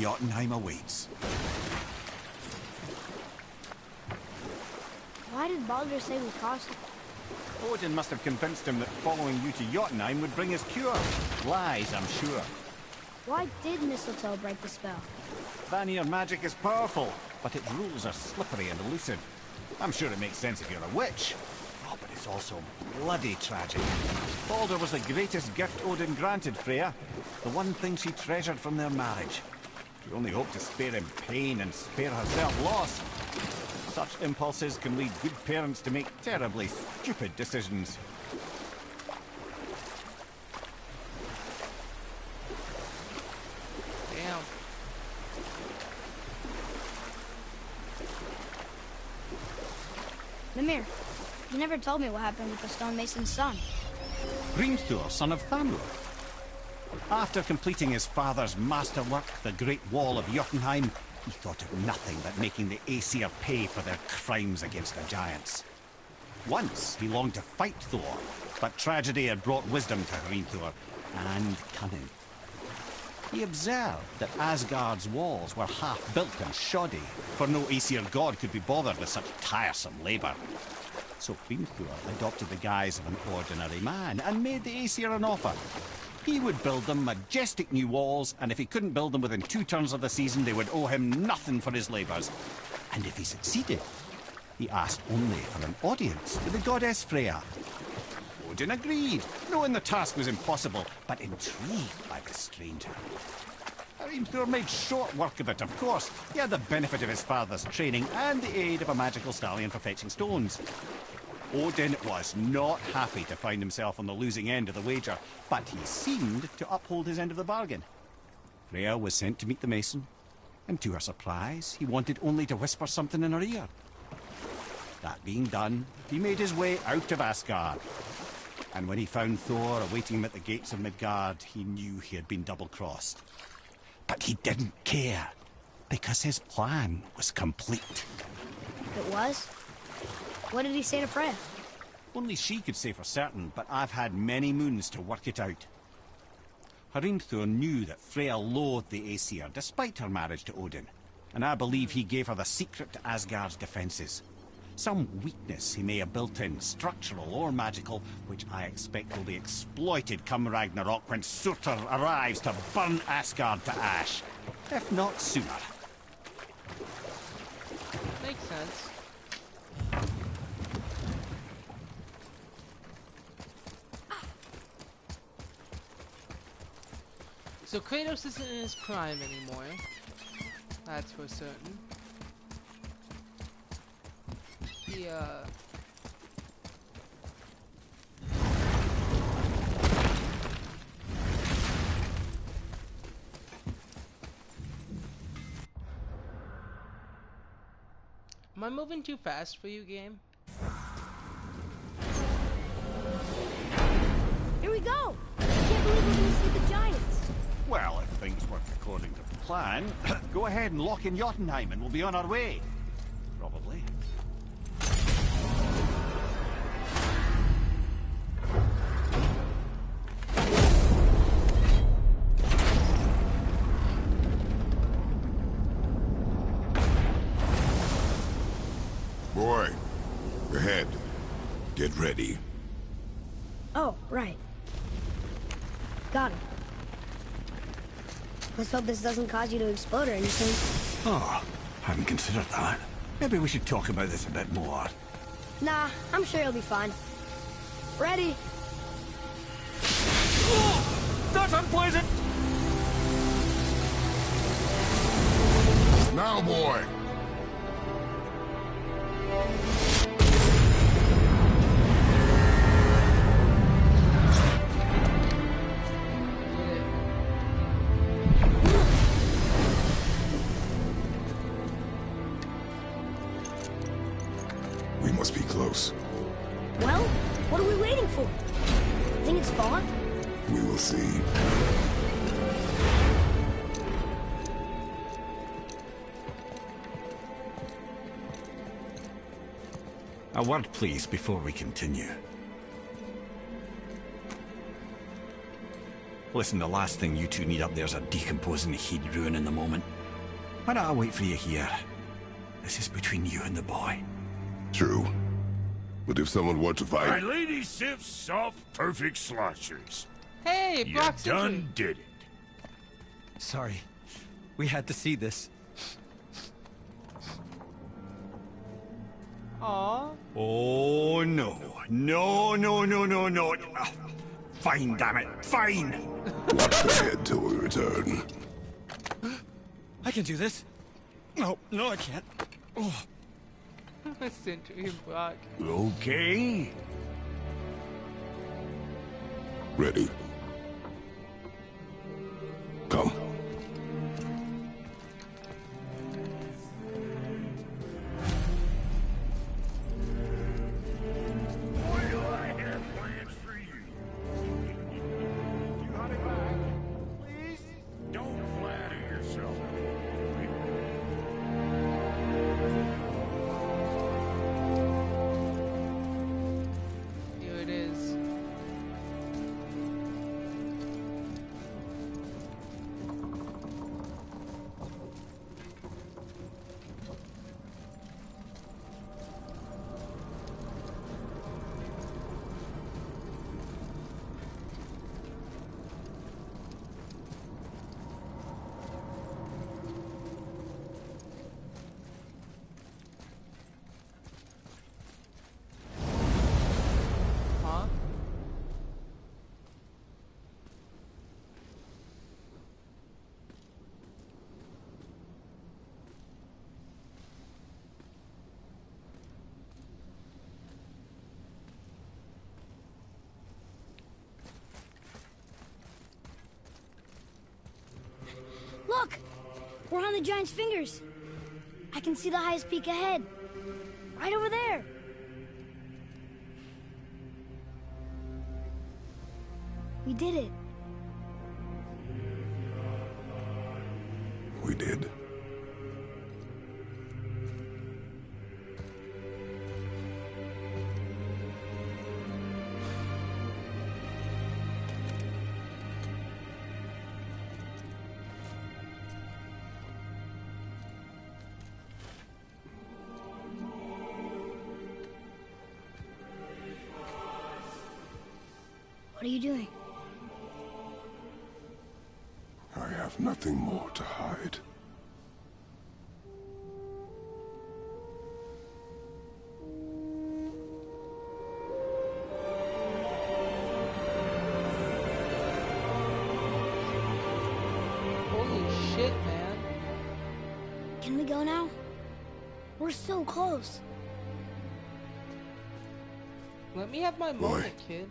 Jotunheim awaits. Why did Baldur say we cost him? Odin must have convinced him that following you to Jotunheim would bring his cure. Lies, I'm sure. Why did Mistletoe break the spell? Vanir magic is powerful, but its rules are slippery and elusive. I'm sure it makes sense if you're a witch. Oh, but it's also bloody tragic. Baldur was the greatest gift Odin granted Freya. The one thing she treasured from their marriage. She only hoped to spare him pain and spare herself loss. Such impulses can lead good parents to make terribly stupid decisions. Damn. Mimir, you never told me what happened with the stonemason's son. Hrimthur, son of Thamur. After completing his father's masterwork, the Great Wall of Jotunheim, he thought of nothing but making the Aesir pay for their crimes against the giants. Once he longed to fight Thor, but tragedy had brought wisdom to Hrimthur, and cunning. He observed that Asgard's walls were half-built and shoddy, for no Aesir god could be bothered with such tiresome labour. So Hrimthur adopted the guise of an ordinary man, and made the Aesir an offer. He would build them majestic new walls, and if he couldn't build them within 2 turns of the season, they would owe him nothing for his labours. And if he succeeded, he asked only for an audience with the goddess Freya. Odin agreed, knowing the task was impossible, but intrigued by the stranger. Hrimthur made short work of it, of course. He had the benefit of his father's training and the aid of a magical stallion for fetching stones. Odin was not happy to find himself on the losing end of the wager, but he seemed to uphold his end of the bargain. Freya was sent to meet the mason, and to her surprise, he wanted only to whisper something in her ear. That being done, he made his way out of Asgard. And when he found Thor awaiting him at the gates of Midgard, he knew he had been double-crossed. But he didn't care, because his plan was complete. It was? What did he say to Freya? Only she could say for certain, but I've had many moons to work it out. Hrimthur knew that Freya loathed the Aesir, despite her marriage to Odin, and I believe he gave her the secret to Asgard's defences. Some weakness he may have built in, structural or magical, which I expect will be exploited come Ragnarok when Surtur arrives to burn Asgard to ash. If not sooner. Makes sense. So Kratos isn't in his prime anymore. That's for certain. He, Am I moving too fast for you, game? Here we go! I can't believe we're gonna see the giants! Well, if things work according to plan, go ahead and lock in Jotunheim and we'll be on our way. Probably. Ready. Oh, right. Got it. Let's hope this doesn't cause you to explode or anything. Oh, hadn't considered that. Maybe we should talk about this a bit more. Nah, I'm sure you'll be fine. Ready? That's unpleasant! Now, boy! We must be close. Well, what are we waiting for? Think it's far? We will see. A word, please, before we continue. Listen, the last thing you two need up there's a decomposing heat ruining the moment. Why don't I wait for you here? This is between you and the boy. True. But if someone were to My fight... lady sips soft, perfect sloshers. Hey, You Brock done did it. Sorry. We had to see this. Aww. Oh, no. No, no, no, no, no. Fine, damn it. Fine! Watch the head till we return. I can do this. No, no, I can't. Oh. Sentry and Brock. Okay. Ready. Come. Boy, do I have plans for you. You got it back. Please? Don't flatter yourself. Here it is. Huh? Look! We're on the giant's fingers. I can see the highest peak ahead. Right over there. We did it. We did. What are you doing? I have nothing more to hide. Holy shit, man. Can we go now? We're so close. Let me have my moment, kid.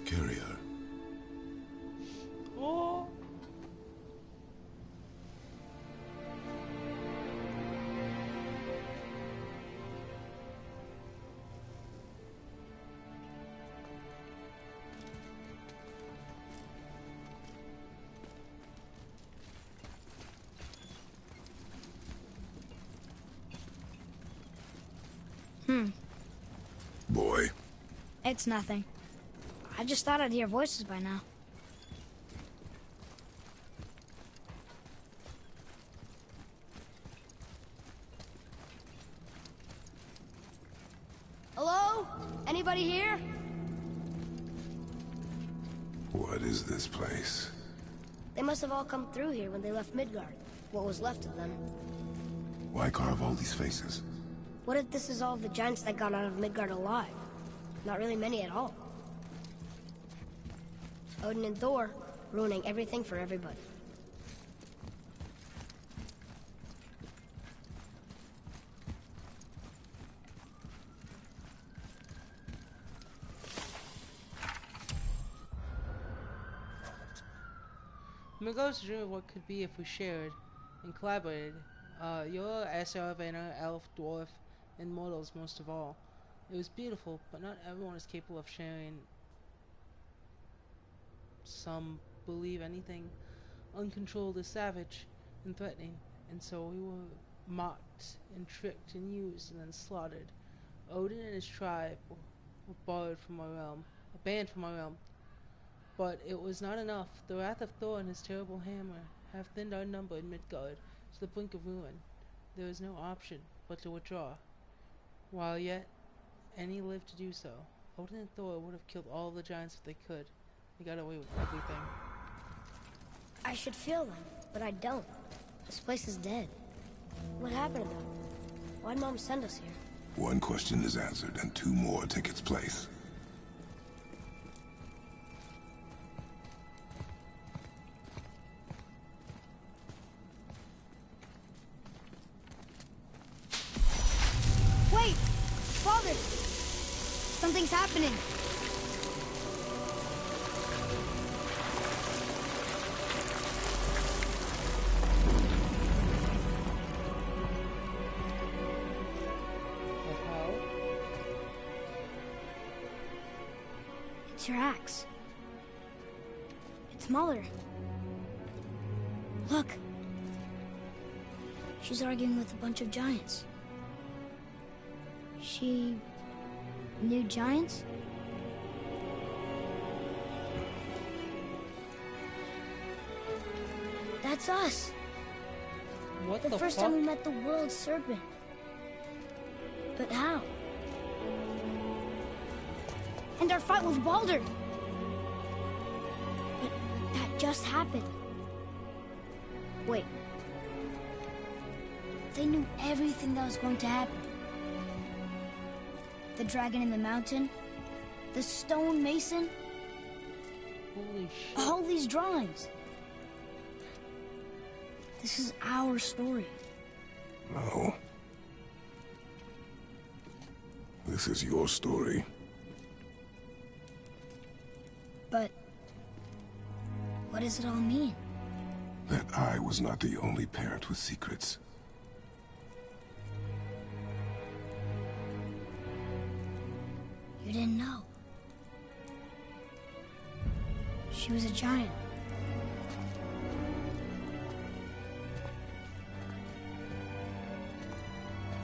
Carry her. Oh. It's nothing. I just thought I'd hear voices by now. Hello? Anybody here? What is this place? They must have all come through here when they left Midgard. What was left of them. Why carve all these faces? What if this is all the giants that got out of Midgard alive? Not really many at all. Odin and Thor, ruining everything for everybody. Midgard's dream of what could be if we shared and collaborated. You're Asar, Vanna, Elf, Dwarf, and mortals most of all. It was beautiful, but not everyone is capable of sharing. Some believe anything uncontrolled is savage and threatening, and so we were mocked and tricked and used and then slaughtered. Odin and his tribe were banned from our realm. But it was not enough. The wrath of Thor and his terrible hammer have thinned our number in Midgard to the brink of ruin. There is no option but to withdraw. While yet any lived to do so, Odin and Thor would have killed all the giants if they could. They got away with everything. I should feel them, but I don't. This place is dead. What happened to them? Why'd Mom send us here? One question is answered, and two more take its place. Wait! Father! Something's happening! It's your axe. It's Muller. Look. She's arguing with a bunch of giants. She knew giants? That's us. What the first fuck? time we met the world serpent. But how? And our fight with Baldur. But that just happened. Wait. They knew everything that was going to happen. The dragon in the mountain, the stone mason, Holy shit. all these drawings. This is our story. No. This is your story. But what does it all mean? That I was not the only parent with secrets. You didn't know. She was a giant.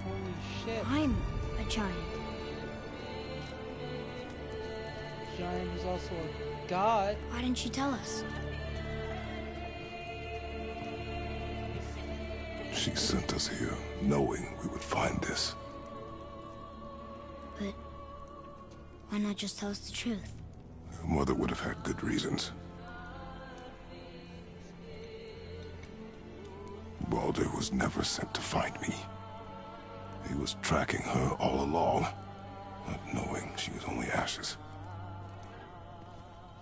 Holy shit. I'm a giant. Giant is also a god. Why didn't she tell us? She sent us here, knowing we would find this. But why not just tell us the truth? Her mother would have had good reasons. Baldur was never sent to find me. He was tracking her all along, not knowing she was only ashes.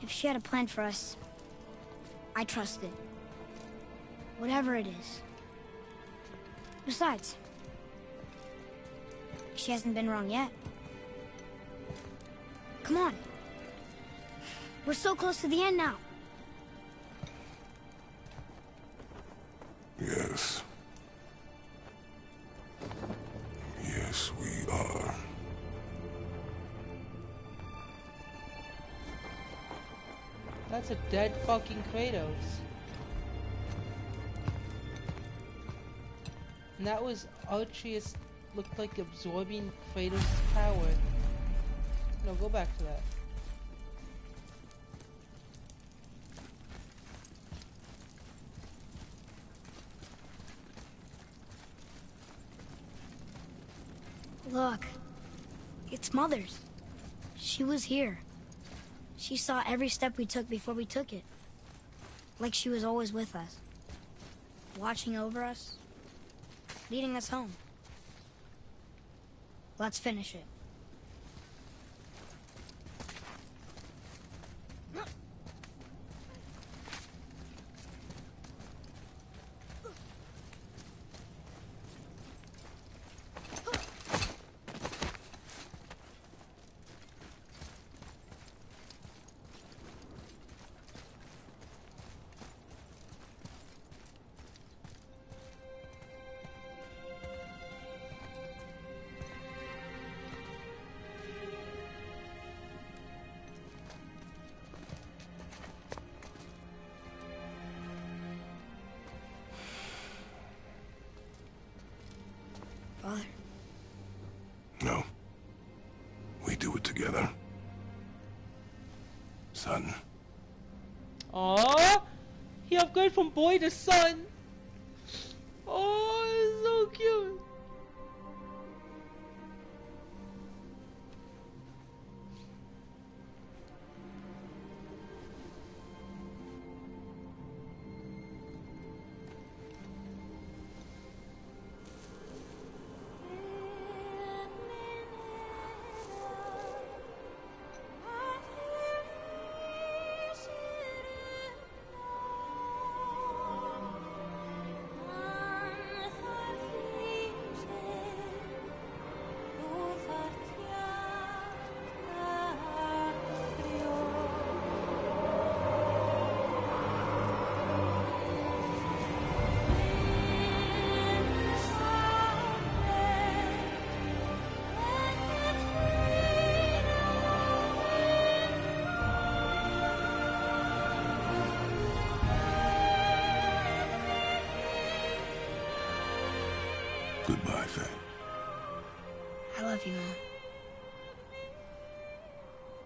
If she had a plan for us, I trust it. Whatever it is. Besides, she hasn't been wrong yet. Come on. We're so close to the end now. Yes. Yes, we are. That's a dead fucking Kratos. And that was Atreus looked like absorbing Kratos' power. No, go back to that. Look. It's Mother's. She was here. She saw every step we took before we took it. Like she was always with us. Watching over us. Leading us home. Let's finish it. Father? No. We do it together. Son. Aww! He upgraded from boy to son! Oh, it's so cute! Goodbye, Faye. I love you, Mom.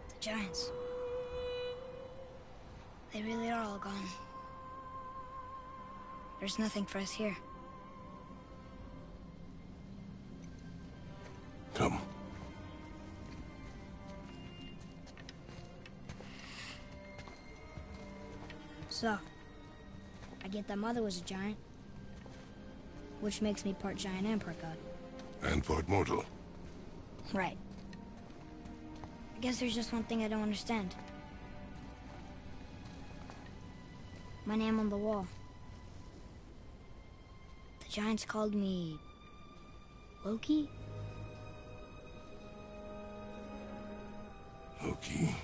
The Giants. They really are all gone. There's nothing for us here. Come. So, I get that Mother was a giant, which makes me part giant and part god. And part mortal. Right. I guess there's just one thing I don't understand. My name on the wall. The Giants called me... Loki? Loki.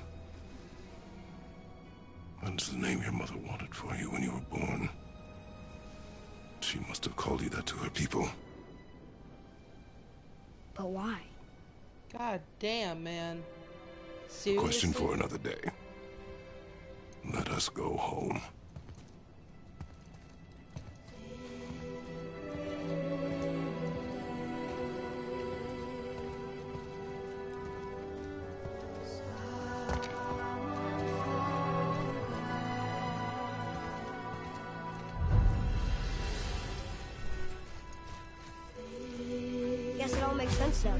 That's the name your mother wanted for you when you were born. She must have called you that to her people. But why? God damn, man. Seriously? Question for another day. Let us go home. Guess it all makes sense now.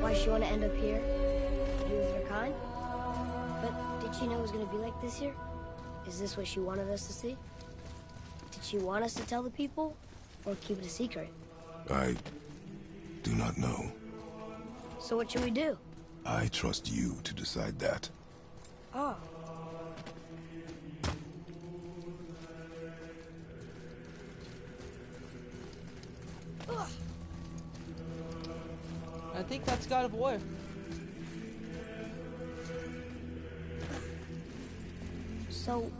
Why she want to end up here? To be with her kind? But did she know it was going to be like this here? Is this what she wanted us to see? Did she want us to tell the people? Or keep it a secret? I do not know. So what should we do? I trust you to decide that. Oh. Ugh. I think that's God of War. So,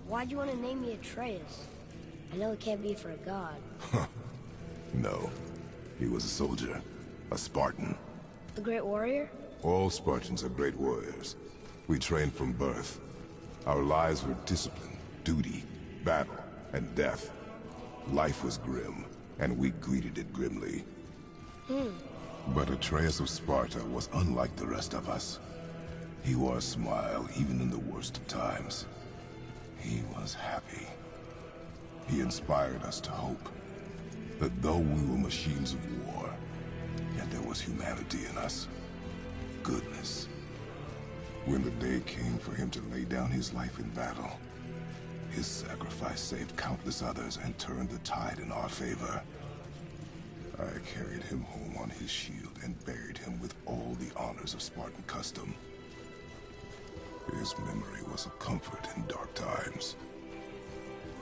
why'd you want to name me Atreus? I know it can't be for a god. No. He was a soldier. A Spartan. A great warrior? All Spartans are great warriors. We trained from birth. Our lives were discipline, duty, battle, and death. Life was grim, and we greeted it grimly. But Atreus of Sparta was unlike the rest of us. He wore a smile even in the worst of times. He was happy. He inspired us to hope that though we were machines of war, yet there was humanity in us. Goodness. When the day came for him to lay down his life in battle, his sacrifice saved countless others and turned the tide in our favor. I carried him home on his shield and buried him with all the honors of Spartan custom. His memory was a comfort in dark times.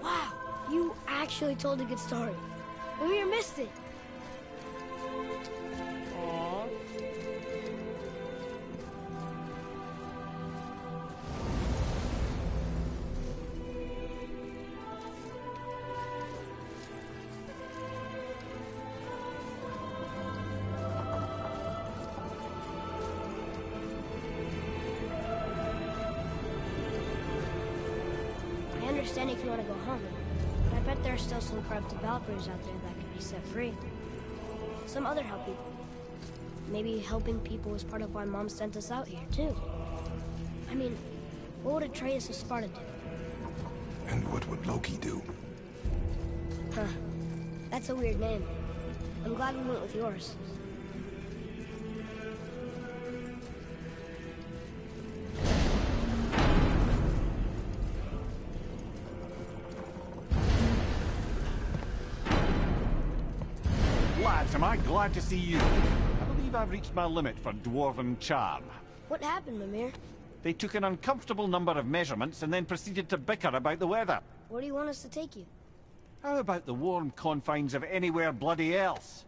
Wow, you actually told a good story. Mimir missed it. Aww. I understand if you want to go home, but I bet there are still some corrupted Valkyries out there that can be set free. Some other help people. Maybe helping people was part of why Mom sent us out here, too. I mean, what would Atreus of Sparta do? And what would Loki do? Huh. That's a weird name. I'm glad we went with yours. Lads, am I glad to see you. I believe I've reached my limit for dwarven charm. What happened, Mimir? They took an uncomfortable number of measurements and then proceeded to bicker about the weather. Where do you want us to take you? How about the warm confines of anywhere bloody else?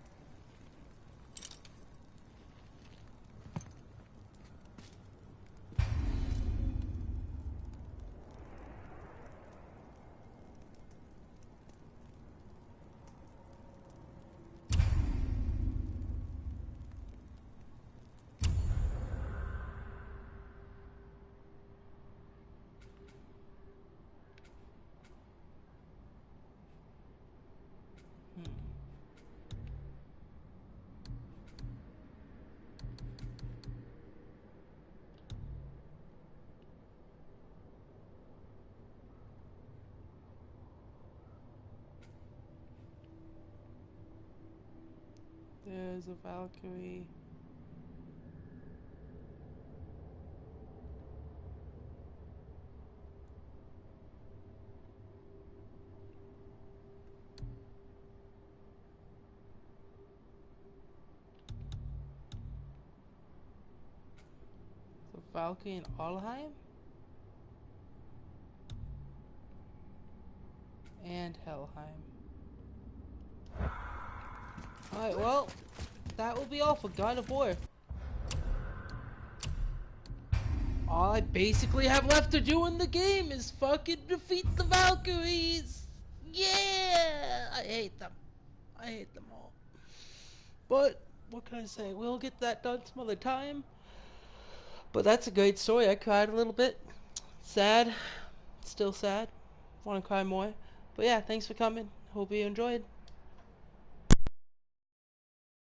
There's a Valkyrie. The Valkyrie in Alheim? And Helheim. Alright, well, that will be all for God of War. All I basically have left to do in the game is fucking defeat the Valkyries! Yeah! I hate them. I hate them all. But, what can I say? We'll get that done some other time. But that's a great story. I cried a little bit. Sad. Still sad. Want to cry more. But yeah, thanks for coming. Hope you enjoyed.